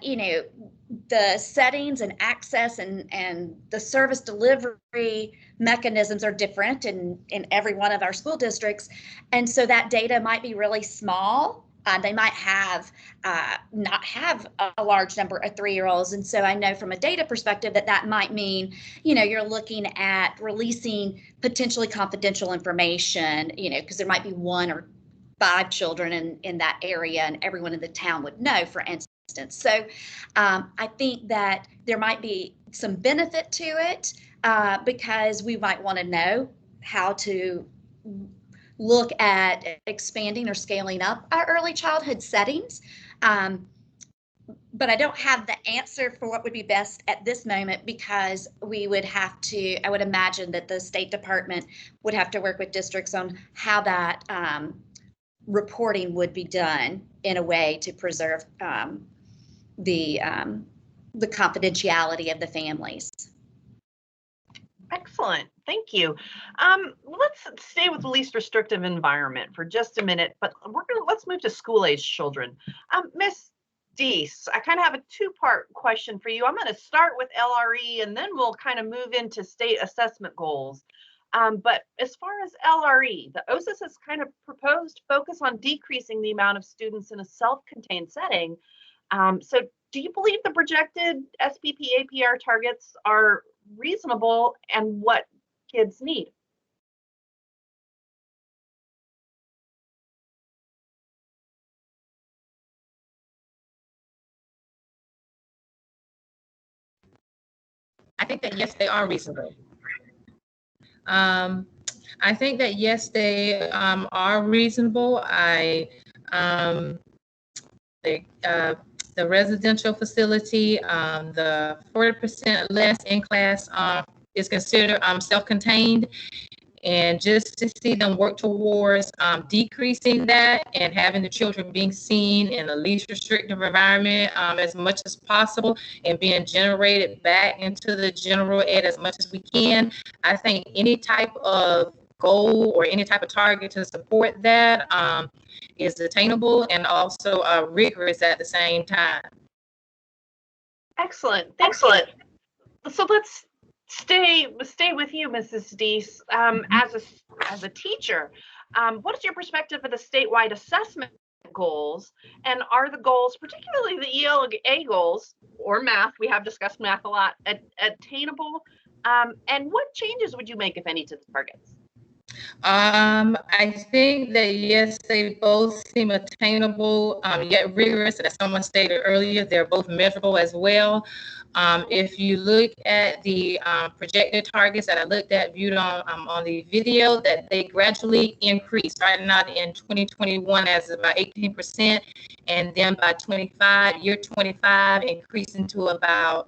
the settings and access and the service delivery mechanisms are different in every one of our school districts, and so that data might be really small. They might not have a large number of 3-year-olds, and so I know from a data perspective that might mean you're looking at releasing potentially confidential information, because there might be 1 or 5 children in that area, and everyone in the town would know, for instance. So I think that there might be some benefit to it because we might want to know how to look at expanding or scaling up our early childhood settings. But I don't have the answer for what would be best at this moment, because we would have to, I would imagine that the State Department would have to work with districts on how that reporting would be done in a way to preserve the confidentiality of the families. Excellent, thank you. Let's stay with the least restrictive environment for just a minute, but let's move to school-age children. Ms. Deese, I kind of have a 2-part question for you. I'm going to start with LRE, and then we'll kind of move into state assessment goals. But as far as LRE, the OSIS has kind of proposed focus on decreasing the amount of students in a self-contained setting. So do you believe the projected SPP APR targets are reasonable and what kids need? think that yes, they are reasonable. I think that yes, they are reasonable. The residential facility, the 40% less in class is considered self-contained. And just to see them work towards decreasing that and having the children being seen in a least restrictive environment as much as possible and being generated back into the general ed as much as we can. I think any type of goal or any type of target to support that is attainable and also rigorous at the same time. Excellent. Excellent. So let's stay with you, Mrs. Deese. As a teacher, what is your perspective of the statewide assessment goals? And are the goals, particularly the ELA goals or math, we have discussed math a lot, attainable? And what changes would you make, if any, to the targets? I think that yes, they both seem attainable, yet rigorous. As someone stated earlier, they're both measurable as well. If you look at the projected targets that I looked at, viewed on the video, that they gradually increase, starting out in 2021 as about 18%, and then by year 25, increasing to about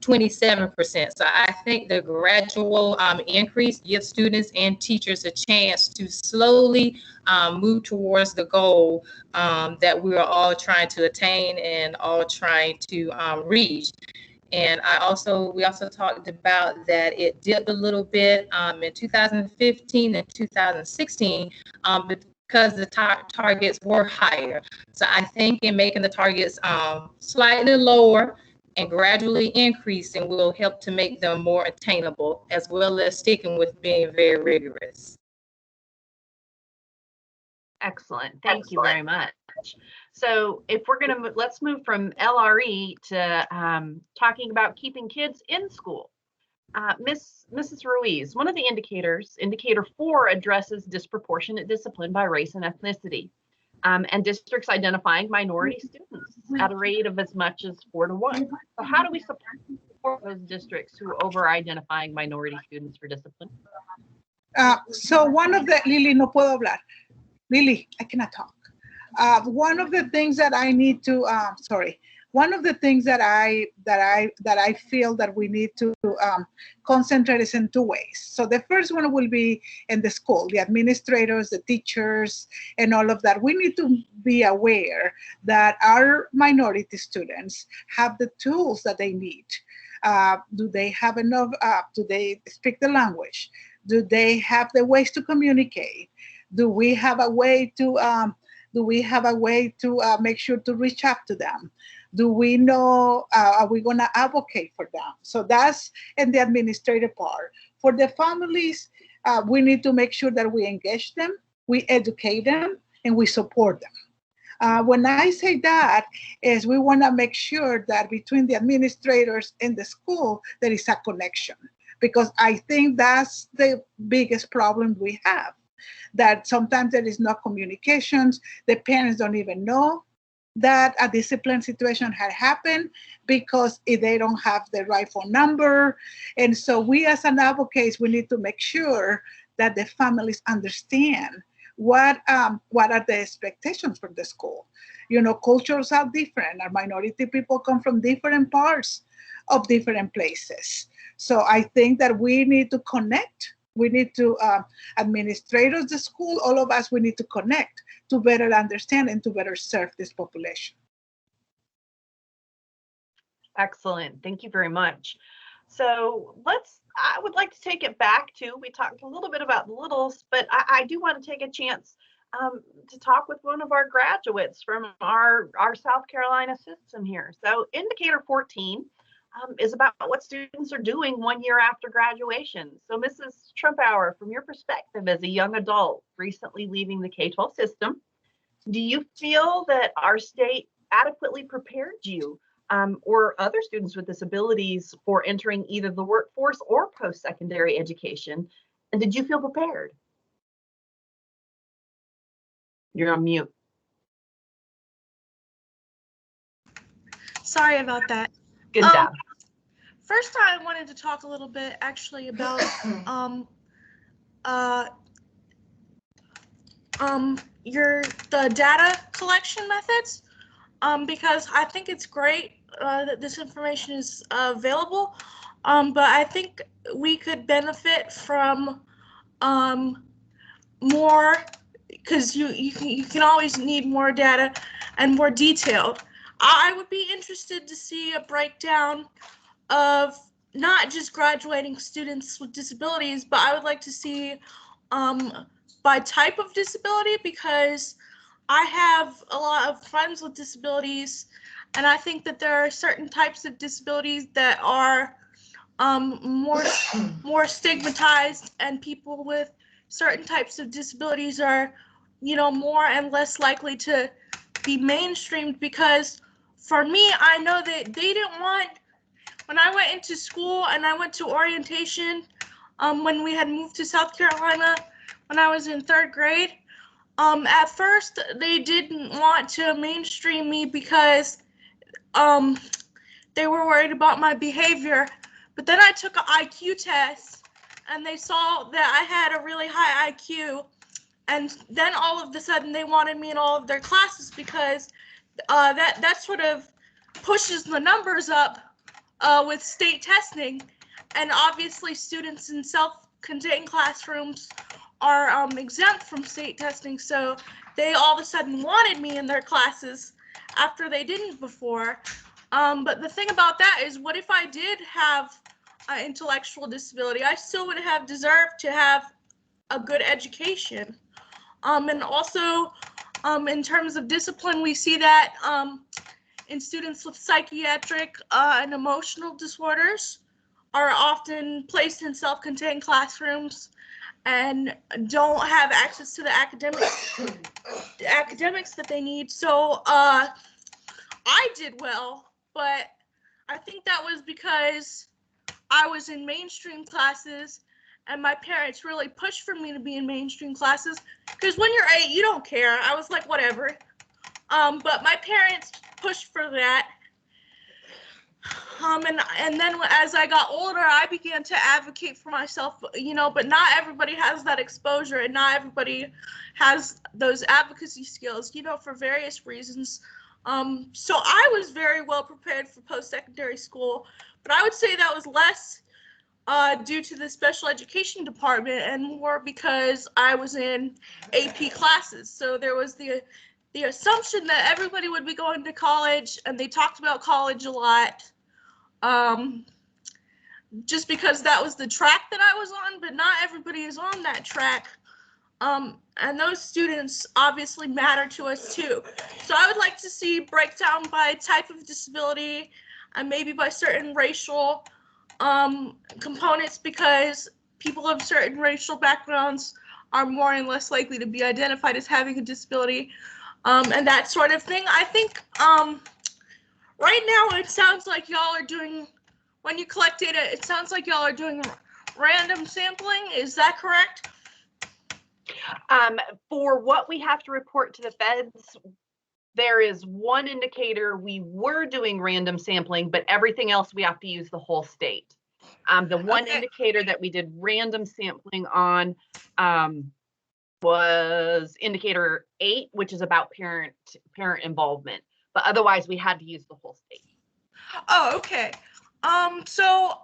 27%. So I think the gradual increase gives students and teachers a chance to slowly move towards the goal that we are all trying to attain and all trying to reach. And we also talked about that it dipped a little bit in 2015 and 2016 because the targets were higher. So I think in making the targets slightly lower and gradually increasing will help to make them more attainable, as well as sticking with being very rigorous. Excellent. Thank you very much. So if we're going to, let's move from LRE to talking about keeping kids in school. Mrs. Ruiz, one of the indicators, indicator 4, addresses disproportionate discipline by race and ethnicity, and districts identifying minority students at a rate of as much as 4 to 1. So how do we support those districts who over-identifying minority students for discipline? So one of the, Lily, no puedo hablar. Lily, I cannot talk. One of the things that I need to, one of the things that I feel that we need to concentrate is in 2 ways. So the first one will be in the school, the administrators, the teachers, and all of that. We need to be aware that our minority students have the tools that they need. Do they have enough? Do they speak the language? Do they have the ways to communicate? Do we have a way to make sure to reach out to them? Do we know, are we going to advocate for them? So that's in the administrative part. For the families, we need to make sure that we engage them, we educate them, and we support them. When I say that, is we want to make sure that between the administrators and the school, there is a connection, because I think that's the biggest problem we have, that sometimes there is no communications. The parents don't even know that a discipline situation had happened because they don't have the right phone number. And so we as an advocates, we need to make sure that the families understand what are the expectations from the school. You know, cultures are different. Our minority people come from different parts of different places. So I think that we need to connect. We need to, administrators, the school, all of us, we need to connect to better understand and to better serve this population. Excellent. Thank you very much. So I would like to take it back to, we talked a little bit about the littles, but I do want to take a chance to talk with one of our graduates from our South Carolina system here. So indicator 14 is about what students are doing 1 year after graduation. So Mrs. Trumpauer, from your perspective as a young adult recently leaving the K-12 system, do you feel that our state adequately prepared you or other students with disabilities for entering either the workforce or post-secondary education? And did you feel prepared? You're on mute. Sorry about that. Good job. first I wanted to talk a little bit actually about the data collection methods, because I think it's great that this information is available, but I think we could benefit from more, because you can always need more data and more detailed. I would be interested to see a breakdown of not just graduating students with disabilities, but I would like to see by type of disability, because I have a lot of friends with disabilities, and I think that there are certain types of disabilities that are more stigmatized, and people with certain types of disabilities are, more and less likely to be mainstreamed. Because for me, I know that they didn't want, when I went into school and I went to orientation, when we had moved to South Carolina, when I was in 3rd grade, at first they didn't want to mainstream me because they were worried about my behavior. But then I took an IQ test and they saw that I had a really high IQ. And then all of a sudden they wanted me in all of their classes, because that sort of pushes the numbers up with state testing. And obviously students in self-contained classrooms are exempt from state testing. So they all of a sudden wanted me in their classes after they didn't before. But the thing about that is, what if I did have an intellectual disability? I still would have deserved to have a good education. And also, in terms of discipline, we see that in students with psychiatric and emotional disorders are often placed in self-contained classrooms and don't have access to the academics that they need. So I did well, but I think that was because I was in mainstream classes and my parents really pushed for me to be in mainstream classes, because when you're 8, you don't care. I was like, whatever. But my parents pushed for that. And then as I got older, I began to advocate for myself, but not everybody has that exposure, and not everybody has those advocacy skills, for various reasons. So I was very well prepared for post-secondary school, but I would say that was less due to the special education department and more because I was in AP classes. So there was the assumption that everybody would be going to college, and they talked about college a lot. Just because that was the track that I was on, but not everybody is on that track. And those students obviously matter to us too. So I would like to see breakdown by type of disability and maybe by certain racial components, because people of certain racial backgrounds are more and less likely to be identified as having a disability, and that sort of thing. I think right now it sounds like y'all are doing, when you collect data, it sounds like y'all are doing random sampling. Is that correct? For what we have to report to the feds, there is one indicator we were doing random sampling, but everything else we have to use the whole state. The one indicator that we did random sampling on was indicator 8, which is about parent involvement. But otherwise, we had to use the whole state. Oh, okay. So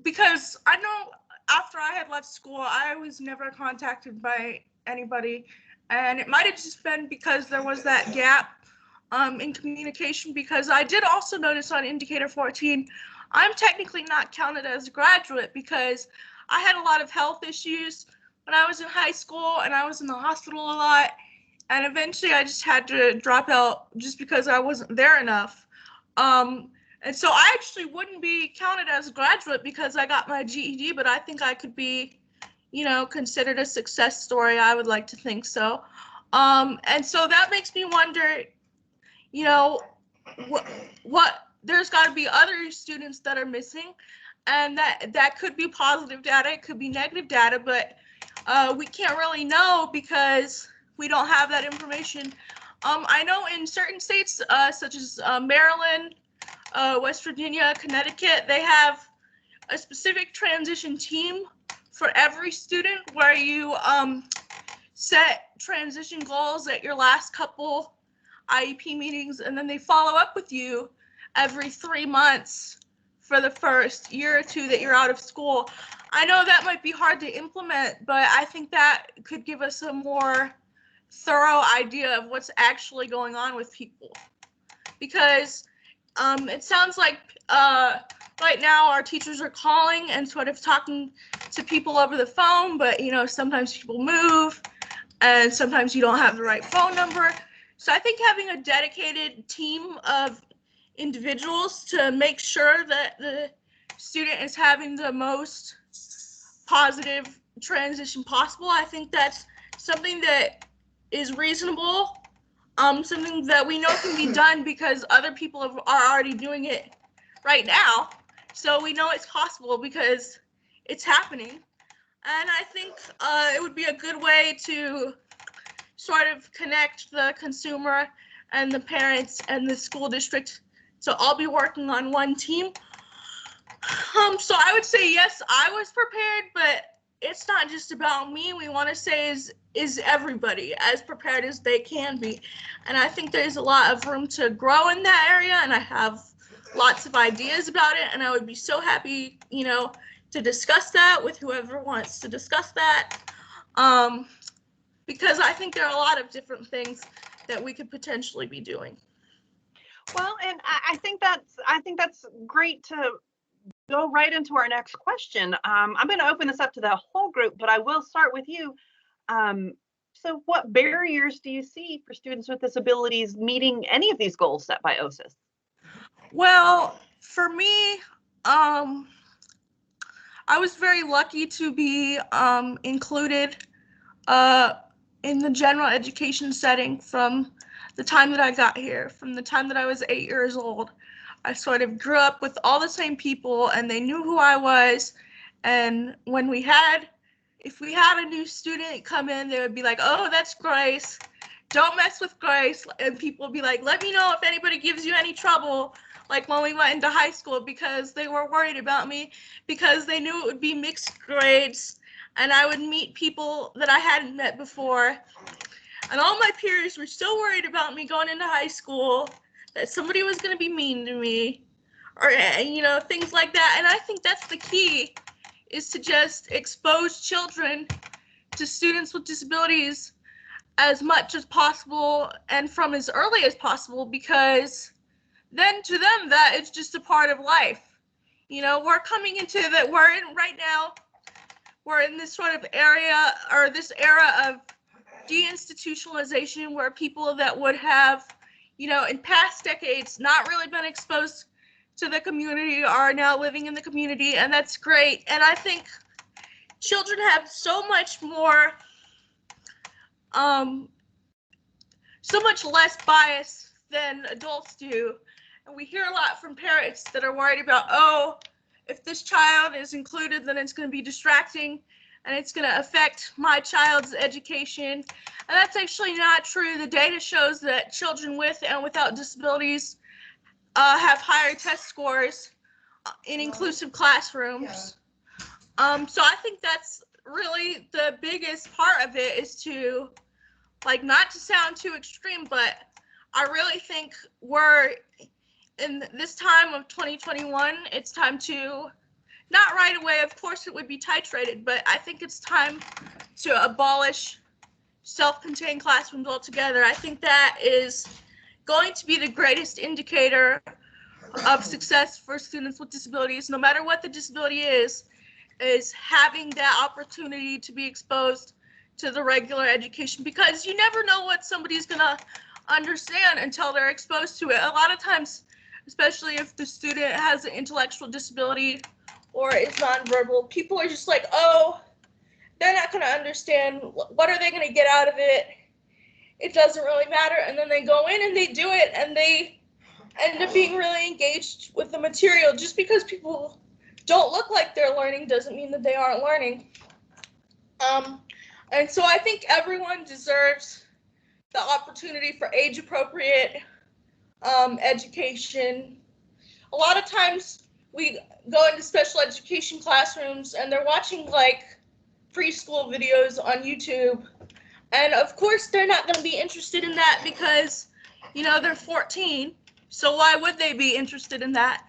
because I know after I had left school, I was never contacted by anybody, and it might have just been because there was that gap in communication, because I did also notice on indicator 14, I'm technically not counted as a graduate because I had a lot of health issues when I was in high school, and I was in the hospital a lot, and eventually I just had to drop out just because I wasn't there enough. And so I actually wouldn't be counted as a graduate because I got my GED, but I think I could be, considered a success story. I would like to think so. And so that makes me wonder, what there's got to be other students that are missing, and that could be positive data, it could be negative data, but we can't really know because we don't have that information. I know in certain states, such as Maryland, West Virginia, Connecticut, they have a specific transition team for every student where you set transition goals at your last couple IEP meetings, and then they follow up with you every 3 months for the first year or two that you're out of school. I know that might be hard to implement, but I think that could give us a more thorough idea of what's actually going on with people. Because it sounds like right now our teachers are calling and sort of talking to people over the phone, but you know, sometimes people move and sometimes you don't have the right phone number. So I think having a dedicated team of individuals to make sure that the student is having the most positive transition possible, I think that's something that is reasonable, something that we know can be done because other people are already doing it right now. So we know it's possible because it's happening. And I think it would be a good way to sort of connect the consumer and the parents and the school district to all be working on one team. So I would say, yes, I was prepared, but it's not just about me. We want to say is everybody as prepared as they can be. And I think there's a lot of room to grow in that area, and I have lots of ideas about it, and I would be so happy, you know, to discuss that with whoever wants to discuss that. Because I think there are a lot of different things that we could potentially be doing. Well, and I think that's great to go right into our next question. I'm going to open this up to the whole group, but I will start with you. So what barriers do you see for students with disabilities meeting any of these goals set by OSIS? Well, for me, I was very lucky to be included in the general education setting from the time that I got here, from the time that I was 8 years old. I sort of grew up with all the same people and they knew who I was. And when if we had a new student come in, they would be like, oh, that's Grace. Don't mess with Grace. And people would be like, let me know if anybody gives you any trouble. Like when we went into high school, because they were worried about me, because they knew it would be mixed grades and I would meet people that I hadn't met before. And all my peers were so worried about me going into high school that somebody was going to be mean to me or, you know, things like that. And I think that's the key, is to just expose children to students with disabilities as much as possible and from as early as possible, because then to them that is just a part of life. You know, we're coming into that, we're in this sort of area, or this era of deinstitutionalization, where people that would have, you know, in past decades not really been exposed to the community are now living in the community, and that's great. And I think children have so much more, so much less bias than adults do. And we hear a lot from parents that are worried about, oh, if this child is included, then it's going to be distracting and it's going to affect my child's education. And that's actually not true. The data shows that children with and without disabilities have higher test scores in inclusive classrooms. So I think that's really the biggest part of it, is to, like, not to sound too extreme, but I really think we're in this time of 2021, it's time to, not right away, of course it would be titrated, but I think it's time to abolish self-contained classrooms altogether. I think that is going to be the greatest indicator of success for students with disabilities, no matter what the disability is having that opportunity to be exposed to the regular education, because you never know what somebody's gonna understand until they're exposed to it. A lot of times, especially if the student has an intellectual disability or is nonverbal, people are just like, oh, they're not going to understand. What are they going to get out of it? It doesn't really matter. And then they go in and they do it, and they end up being really engaged with the material. Just because people don't look like they're learning doesn't mean that they aren't learning. And so I think everyone deserves the opportunity for age-appropriate education. a lot of times we go into special education classrooms and they're watching like preschool videos on YouTube. And of course, they're not going to be interested in that because, you know, they're 14. So why would they be interested in that?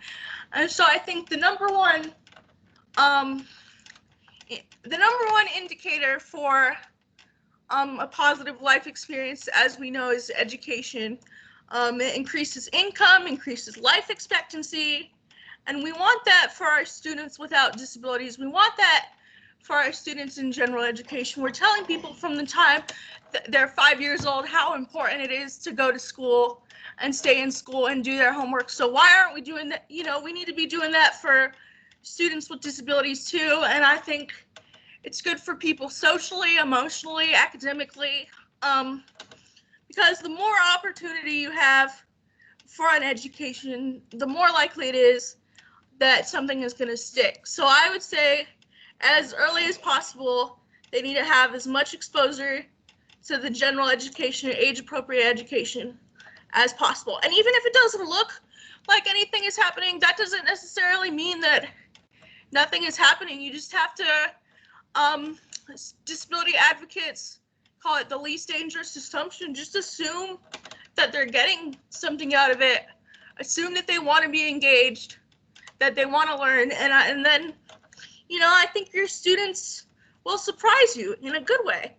And so I think the number one indicator for a positive life experience, as we know, is education. It increases income, increases life expectancy, and we want that for our students without disabilities. We want that for our students in general education. We're telling people from the time they're 5 years old how important it is to go to school and stay in school and do their homework. So why aren't we doing that? You know, we need to be doing that for students with disabilities too. And I think it's good for people socially, emotionally, academically, because the more opportunity you have for an education, the more likely it is that something is going to stick. So I would say, as early as possible, they need to have as much exposure to the general education or age-appropriate education as possible. And even if it doesn't look like anything is happening, that doesn't necessarily mean that nothing is happening. You just have to, disability advocates call it the least dangerous assumption. Just assume that they're getting something out of it. Assume that they want to be engaged, that they want to learn, and then, you know, I think your students will surprise you in a good way.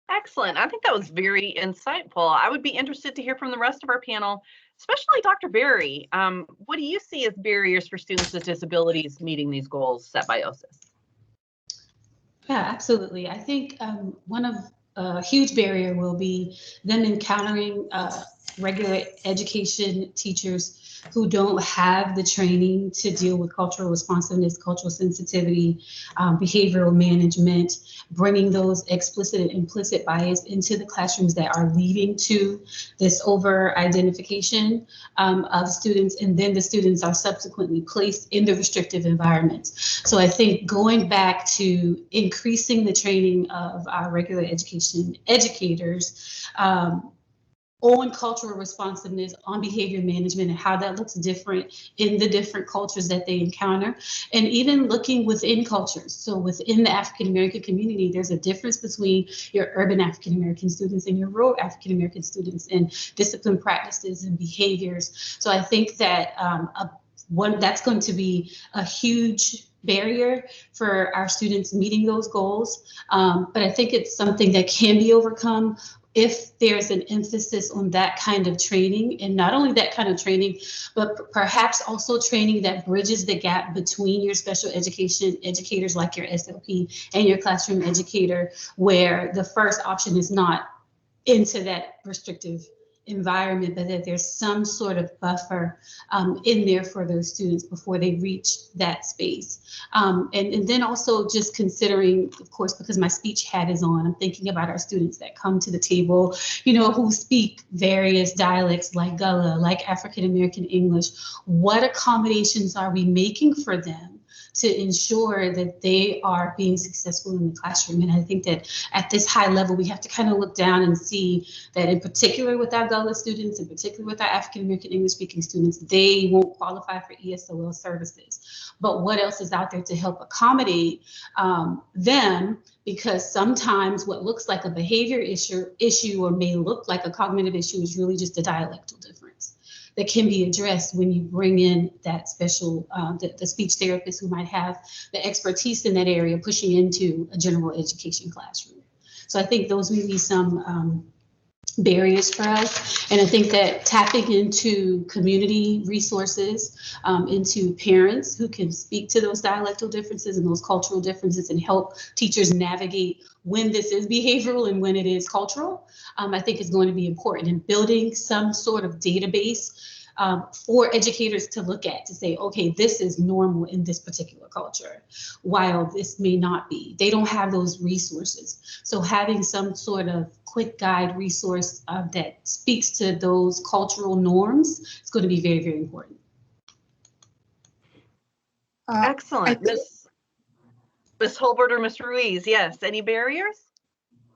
Excellent. I think that was very insightful. I would be interested to hear from the rest of our panel, especially Dr. Berry. What do you see as barriers for students with disabilities meeting these goals set by OSIS? Yeah, absolutely. I think one of a huge barrier will be them encountering regular education teachers who don't have the training to deal with cultural responsiveness, cultural sensitivity, behavioral management, bringing those explicit and implicit bias into the classrooms that are leading to this over-identification of students, and then the students are subsequently placed in the restrictive environments. So I think going back to increasing the training of our regular education educators on cultural responsiveness, on behavior management, and how that looks different in the different cultures that they encounter, and even looking within cultures. So within the African American community, there's a difference between your urban African American students and your rural African American students in discipline practices and behaviors. So I think that that's going to be a huge barrier for our students meeting those goals. But I think it's something that can be overcome if there's an emphasis on that kind of training, and not only that kind of training, but perhaps also training that bridges the gap between your special education educators like your SLP and your classroom educator, where the first option is not into that restrictive environment, but that there's some sort of buffer in there for those students before they reach that space. And then also just considering, of course, because my speech hat is on, I'm thinking about our students that come to the table, you know, who speak various dialects like Gullah, like African American English. What accommodations are we making for them to ensure that they are being successful in the classroom? And I think that at this high level, we have to kind of look down and see that in particular with our Gullah students, in particular with our African American English speaking students, they won't qualify for ESOL services. But what else is out there to help accommodate them? Because sometimes what looks like a behavior issue or may look like a cognitive issue is really just a dialectal difference that can be addressed when you bring in that special, the speech therapist who might have the expertise in that area pushing into a general education classroom. So I think those may be some barriers for us. And I think that tapping into community resources, into parents who can speak to those dialectal differences and those cultural differences and help teachers navigate when this is behavioral and when it is cultural, I think is going to be important in building some sort of database for educators to look at, to say, okay, this is normal in this particular culture, while this may not be. They don't have those resources. So having some sort of quick guide resource that speaks to those cultural norms is going to be very, very important. Excellent. Ms. Holbert or Ms. Ruiz, yes, any barriers?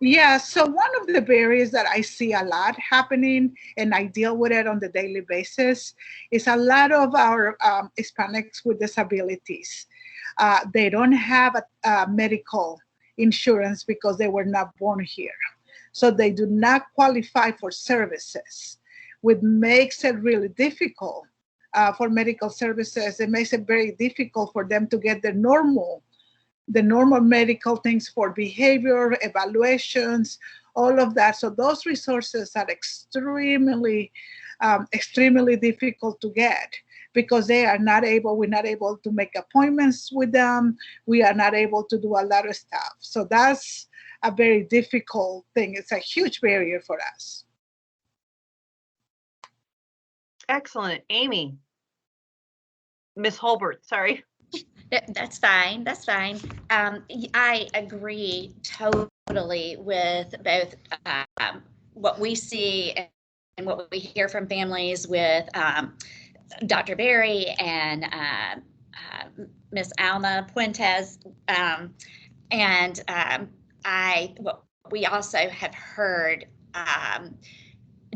Yeah, so one of the barriers that I see a lot happening, and I deal with it on the daily basis, is a lot of our Hispanics with disabilities. They don't have a medical insurance because they were not born here. So they do not qualify for services, which makes it really difficult for medical services. It makes it very difficult for them to get the normal medical things for behavior, evaluations, all of that. So those resources are extremely difficult to get because we're not able to make appointments with them. We are not able to do a lot of stuff. So that's a very difficult thing. It's a huge barrier for us. Excellent. Amy. Miss Holbert, sorry. That's fine. That's fine. I agree totally with both what we see and what we hear from families with Dr. Berry and Miss Alma Puentes. What we also have heard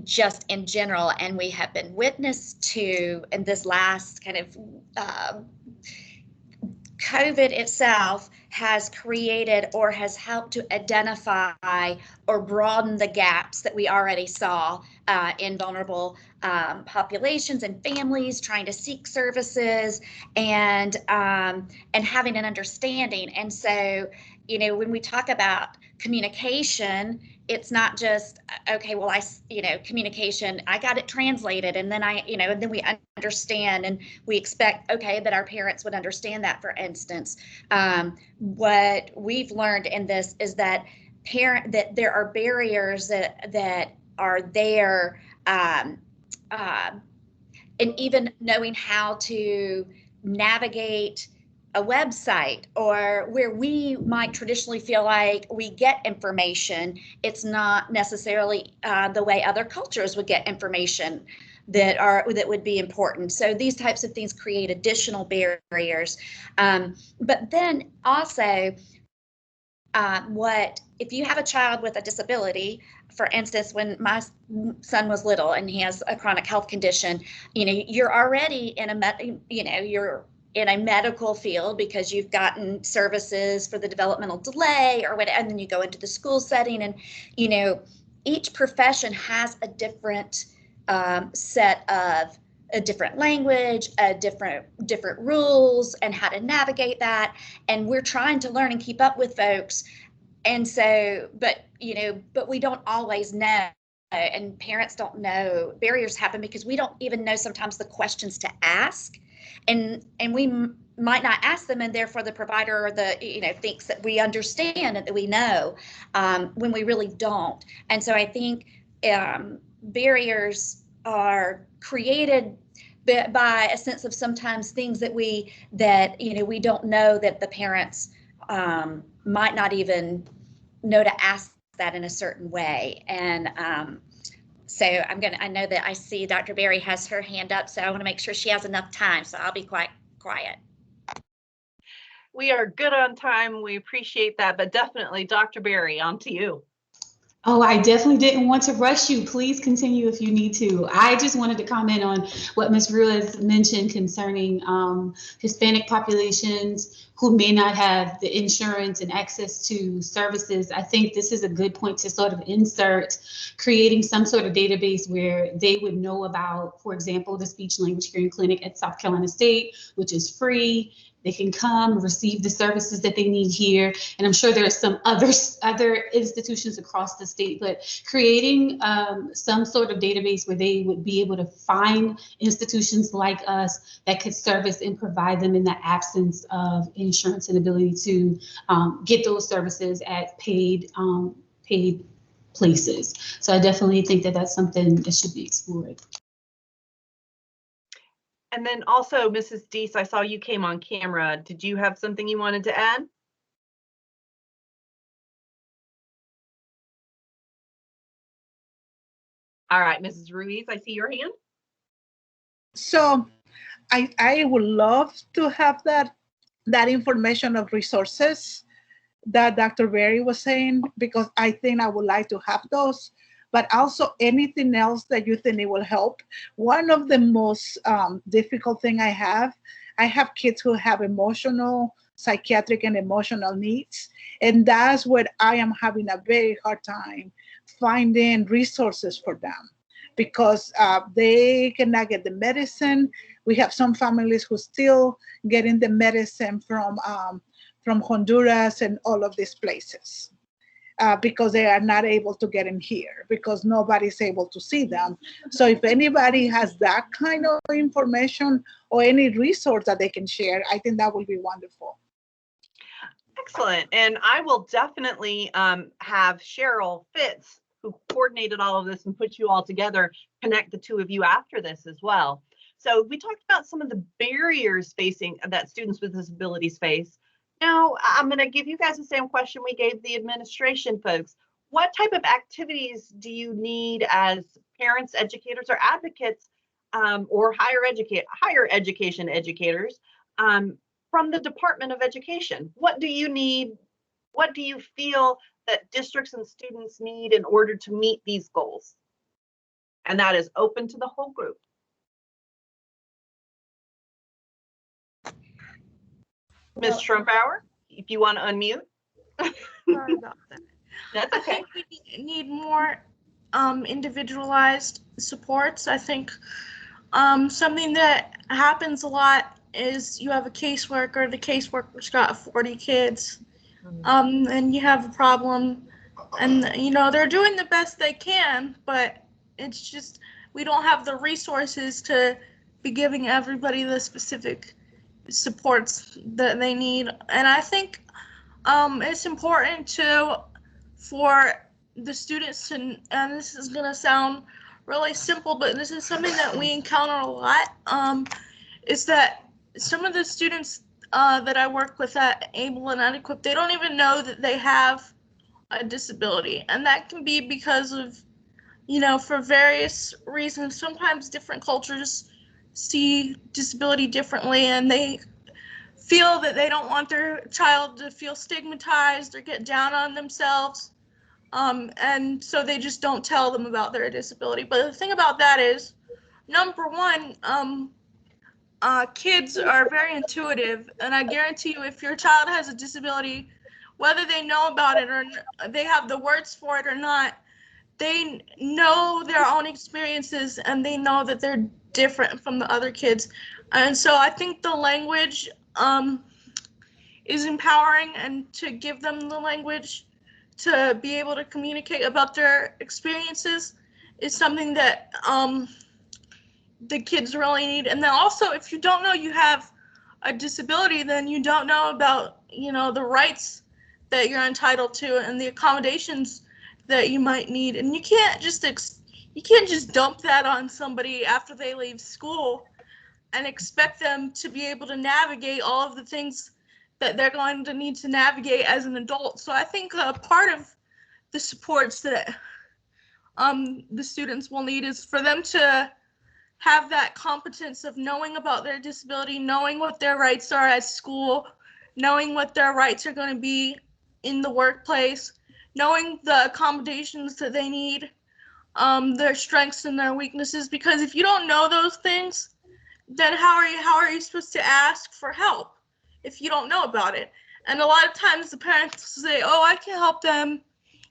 just in general, and we have been witness to in this last kind of COVID itself has created or has helped to identify or broaden the gaps that we already saw in vulnerable populations and families trying to seek services and having an understanding. And so, you know, when we talk about communication, it's not just, okay, well, communication, I got it translated and then and then we understand and we expect, okay, that our parents would understand that, for instance. What we've learned in this is that there are barriers that are there, and even knowing how to navigate a website or where we might traditionally feel like we get information, it's not necessarily the way other cultures would get information that would be important. So these types of things create additional barriers. But then also, if you have a child with a disability, for instance, when my son was little and he has a chronic health condition, you're already you're in a medical field because you've gotten services for the developmental delay or whatever, and then you go into the school setting, and each profession has a different set of a different language, different rules, and how to navigate that. And we're trying to learn and keep up with folks. And so, but we don't always know, and parents don't know. Barriers happen because we don't even know sometimes the questions to ask. And we might not ask them, and therefore the provider or thinks that we understand and that we know, when we really don't. And so I think barriers are created by a sense of sometimes things that we don't know, that the parents might not even know to ask that in a certain way. And so I know that I see Dr. Berry has her hand up, so I want to make sure she has enough time, so I'll be quite quiet. We are good on time. We appreciate that, but definitely Dr. Berry, on to you. Oh, I definitely didn't want to rush you. Please continue if you need to. I just wanted to comment on what Ms. Ruiz mentioned concerning Hispanic populations who may not have the insurance and access to services. I think this is a good point to sort of insert creating some sort of database where they would know about, for example, the speech language hearing clinic at South Carolina State, which is free. They can come receive the services that they need here. And I'm sure there are some other institutions across the state, but creating some sort of database where they would be able to find institutions like us that could service and provide them in the absence of insurance and ability to get those services at paid places. So I definitely think that that's something that should be explored. And then also, Mrs. Deese, I saw you came on camera. Did you have something you wanted to add? All right, Mrs. Ruiz, I see your hand. So I would love to have that information of resources that Dr. Berry was saying, because I think I would like to have those, but also anything else that you think it will help. One of the most difficult thing I have kids who have emotional, psychiatric and emotional needs. And that's where I am having a very hard time finding resources for them, because they cannot get the medicine. We have some families who still getting the medicine from Honduras and all of these places. Because they are not able to get in here, because nobody's able to see them. So if anybody has that kind of information or any resource that they can share, I think that would be wonderful. Excellent. And I will definitely have Cheryl Fitz, who coordinated all of this and put you all together, connect the two of you after this as well. So we talked about some of the barriers that students with disabilities face. Now, I'm going to give you guys the same question we gave the administration folks. What type of activities do you need as parents, educators, or advocates, or higher education educators from the Department of Education? What do you need? What do you feel that districts and students need in order to meet these goals? And that is open to the whole group. Ms. Trumpauer, if you want to unmute. Sorry about that. That's I okay. think we need more individualized supports. I think something that happens a lot is you have a caseworker, the caseworker's got 40 kids, and you have a problem, and you know, they're doing the best they can, but it's just, we don't have the resources to be giving everybody the specific supports that they need. And I think it's important for the students to, and this is going to sound really simple, but this is something that we encounter a lot, is that some of the students that I work with at Able and Unequipped, they don't even know that they have a disability. And that can be because of, you know, for various reasons. Sometimes different cultures see disability differently, and they feel that they don't want their child to feel stigmatized or get down on themselves. And so they just don't tell them about their disability. But the thing about that is, number one, kids are very intuitive, and I guarantee you, if your child has a disability, whether they know about it or they have the words for it or not, they know their own experiences, and they know that they're different from the other kids. And so I think the language is empowering, and to give them the language to be able to communicate about their experiences is something that the kids really need. And then also, if you don't know you have a disability, then you don't know about, you know, the rights that you're entitled to and the accommodations that you might need. And you can't just dump that on somebody after they leave school and expect them to be able to navigate all of the things that they're going to need to navigate as an adult. So I think part of the supports that the students will need is for them to have that competence of knowing about their disability, knowing what their rights are at school, knowing what their rights are going to be in the workplace, knowing the accommodations that they need, their strengths and their weaknesses. Because if you don't know those things, then how are you supposed to ask for help if you don't know about it? And a lot of times the parents say, "Oh, I can help them,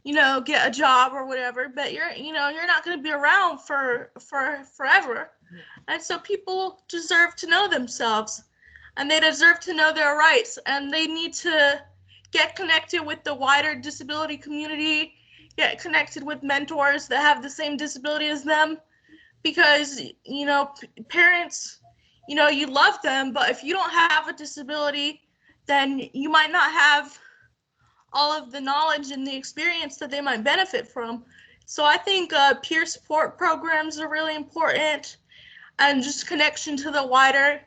you know, get a job or whatever," but you're not going to be around for forever. And so people deserve to know themselves, and they deserve to know their rights, and they need to get connected with the wider disability community, get connected with mentors that have the same disability as them, because, you know, parents, you know, you love them, but if you don't have a disability, then you might not have all of the knowledge and the experience that they might benefit from. So I think peer support programs are really important, and just connection to the wider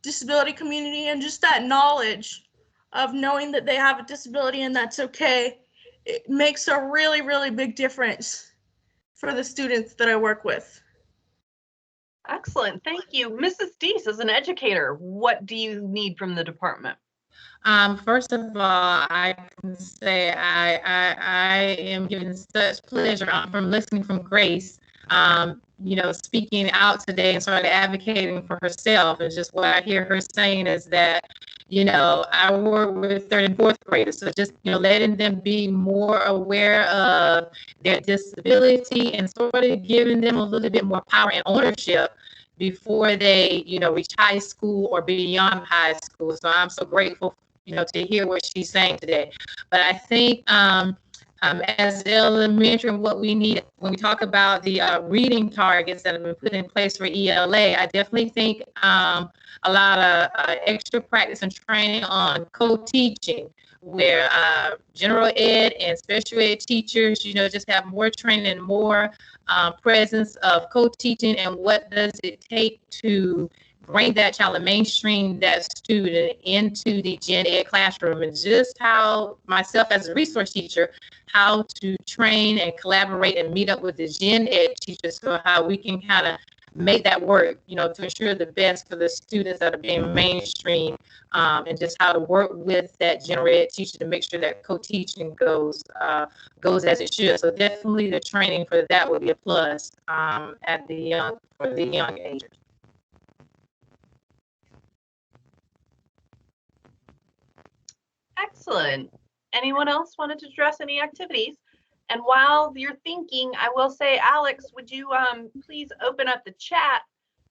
disability community, and just that knowledge of knowing that they have a disability and that's okay. It makes a really, really big difference for the students that I work with. Excellent. Thank you. Mrs. Deese, as an educator, what do you need from the department? First of all, I can say I am given such pleasure from listening from Grace, speaking out today and sort of advocating for herself. And just what I hear her saying is that, I work with third and fourth graders. So just, letting them be more aware of their disability and sort of giving them a little bit more power and ownership before they, reach high school or beyond high school. So I'm so grateful, to hear what she's saying today. But I think as elementary, what we need when we talk about the reading targets that have been put in place for ELA, I definitely think a lot of extra practice and training on co-teaching, where general ed and special ed teachers, just have more training and more presence of co-teaching, and what does it take to bring that child and mainstream that student into the gen ed classroom, and just how myself as a resource teacher, how to train and collaborate and meet up with the gen ed teachers, so how we can kind of make that work, to ensure the best for the students that are being mainstream, and just how to work with that general ed teacher to make sure that co-teaching goes as it should. So definitely the training for that would be a plus for the young agers. Excellent. Anyone else wanted to address any activities? And while you're thinking, I will say, Alex, would you please open up the chat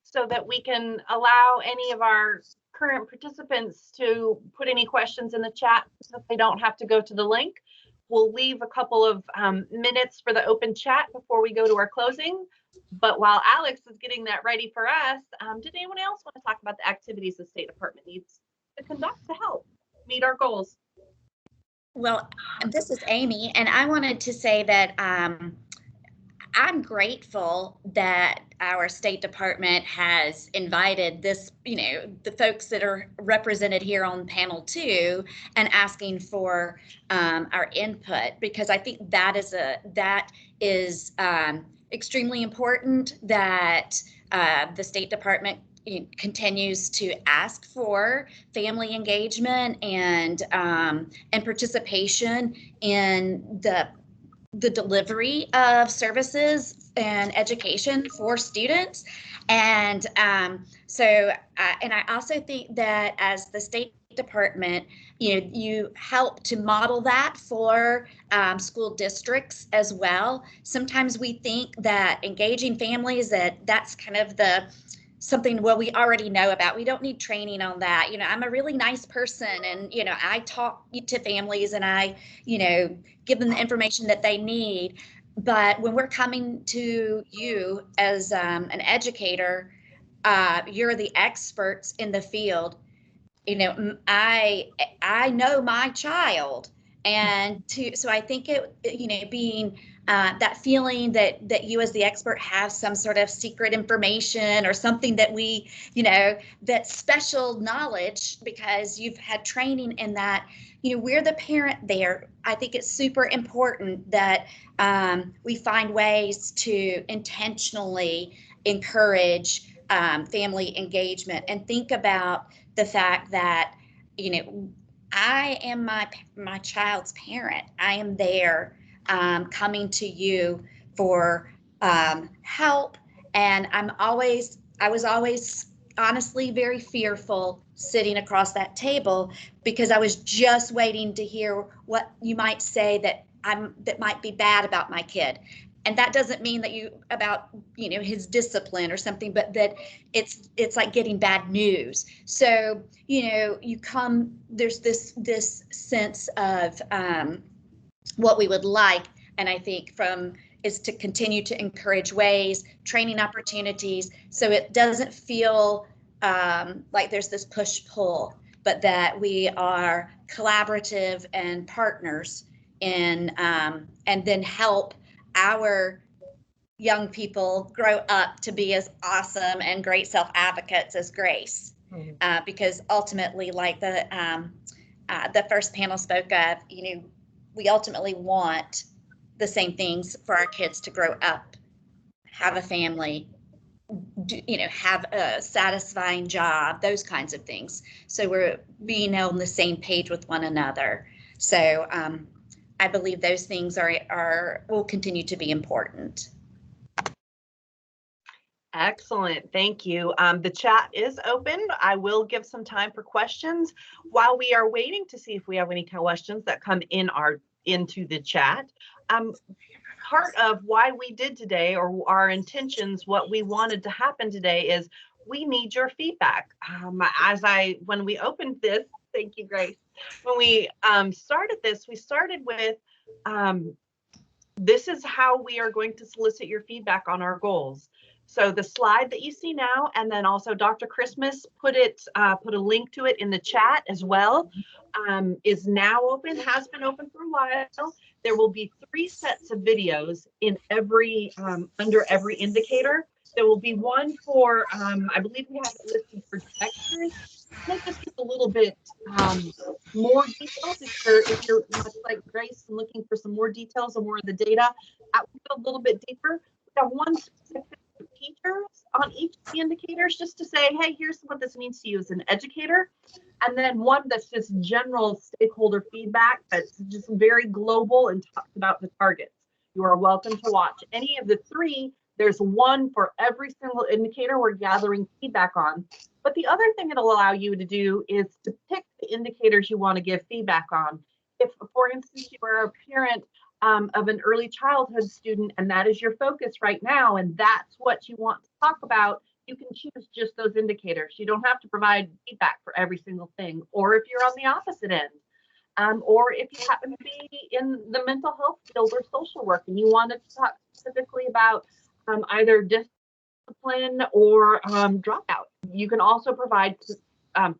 so that we can allow any of our current participants to put any questions in the chat so that they don't have to go to the link. We'll leave a couple of minutes for the open chat before we go to our closing. But while Alex is getting that ready for us, did anyone else want to talk about the activities the State Department needs to conduct to help meet our goals? Well, this is Amy, and I wanted to say that I'm grateful that our State Department has invited this, the folks that are represented here on panel 2 and asking for our input, because I think that is extremely important that the State Department continues to ask for family engagement and participation in the delivery of services and education for students. And and I also think that as the State Department, you help to model that for school districts as well. Sometimes we think that engaging families, that's kind of something, well, we already know about. We don't need training on that. I'm a really nice person, and, I talk to families and I, give them the information that they need. But when we're coming to you as an educator, you're the experts in the field. I know my child, and so I think it, being that feeling that you as the expert have some sort of secret information or something that we, that special knowledge because you've had training in that, we're the parent there. I think it's super important that we find ways to intentionally encourage family engagement and think about the fact that, I am my child's parent. I am there coming to you for help. And I was always honestly very fearful sitting across that table, because I was just waiting to hear what you might say that might be bad about my kid. And that doesn't mean that about his discipline or something, but that it's like getting bad news. So, there's this sense of what we would like, and I think is to continue to encourage ways, training opportunities, so it doesn't feel like there's this push-pull, but that we are collaborative and partners in, and then help our young people grow up to be as awesome and great self-advocates as Grace. Mm-hmm. Because ultimately, like the first panel spoke of, we ultimately want the same things for our kids to grow up, have a family, have a satisfying job, those kinds of things. So we're being on the same page with one another. So I believe those things will continue to be important. Excellent, thank you. The chat is open. I will give some time for questions while we are waiting to see if we have any questions that come into the chat. Part of why we did today, or our intentions, what we wanted to happen today, is we need your feedback. When we opened this, thank you, Grace. When we started this, we started with this is how we are going to solicit your feedback on our goals. So the slide that you see now, and then also Dr. Christmas put a link to it in the chat as well, is now open, has been open for a while. There will be 3 sets of videos in under every indicator. There will be one for, I believe we have it listed for textures. Let's just get a little bit more details if you're much like Grace and looking for some more details and more of the data. We'll go a little bit deeper. We have one specific for teachers on each of the indicators, just to say, hey, here's what this means to you as an educator. And then one that's just general stakeholder feedback that's just very global and talks about the targets. You are welcome to watch any of the 3. There's one for every single indicator we're gathering feedback on. But the other thing it'll allow you to do is to pick the indicators you want to give feedback on. If, for instance, you are a parent of an early childhood student and that is your focus right now, and that's what you want to talk about, you can choose just those indicators. You don't have to provide feedback for every single thing. Or if you're on the opposite end, or if you happen to be in the mental health field or social work and you wanted to talk specifically about either discipline or dropout, you can also provide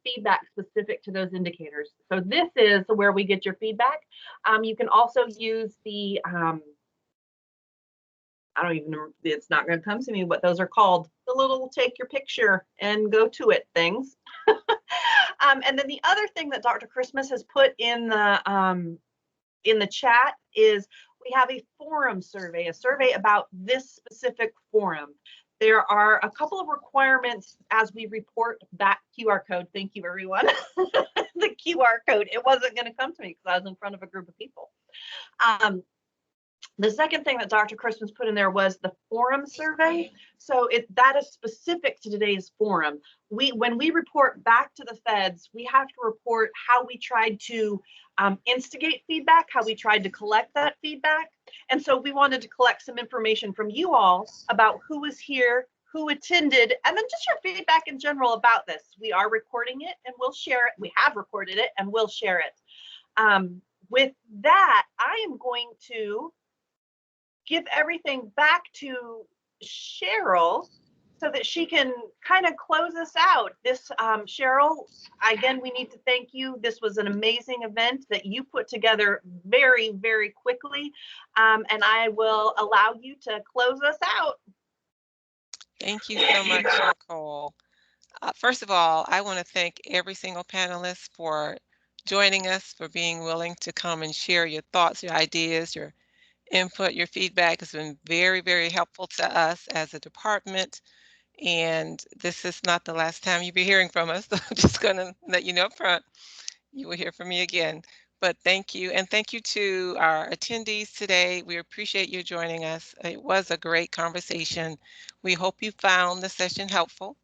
feedback specific to those indicators. So this is where we get your feedback. You can also use the, I don't even know, it's not going to come to me what those are called, the little take your picture and go to it things. And then the other thing that Dr. Christmas has put in the chat is we have a forum survey, a survey about this specific forum. There are a couple of requirements as we report that QR code. Thank you, everyone. The QR code, it wasn't going to come to me because I was in front of a group of people. The second thing that Dr. Christmas put in there was the forum survey. So that is specific to today's forum. When we report back to the feds, we have to report how we tried to instigate feedback, how we tried to collect that feedback. And so we wanted to collect some information from you all about who was here, who attended, and then just your feedback in general about this. We are recording it and we'll share it. We have recorded it and we'll share it. With that, I am going to give everything back to Cheryl so that she can kind of close us out. This, Cheryl, again, we need to thank you. This was an amazing event that you put together very, very quickly. And I will allow you to close us out. Thank you so much, Nicole. First of all, I want to thank every single panelist for joining us, for being willing to come and share your thoughts, your ideas, your input. Your feedback has been very, very helpful to us as a department. And this is not the last time you'll be hearing from us. So I'm just going to let you know up front, you will hear from me again. But thank you. And thank you to our attendees today. We appreciate you joining us. It was a great conversation. We hope you found the session helpful.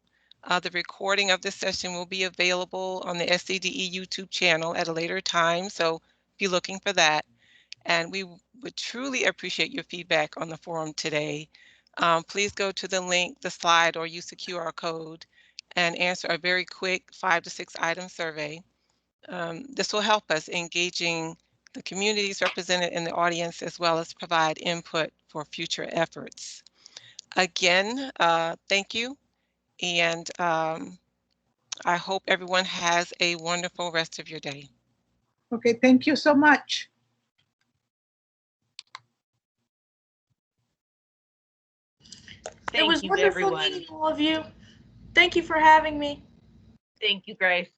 The recording of this session will be available on the SCDE YouTube channel at a later time. So be looking for that. And we would truly appreciate your feedback on the forum today. Please go to the link, the slide, or use the QR code and answer a very quick 5 to 6 item survey. This will help us engaging the communities represented in the audience, as well as provide input for future efforts. Again, thank you. And I hope everyone has a wonderful rest of your day. Okay, thank you so much. It was wonderful meeting all of you. Thank you for having me. Thank you, Grace.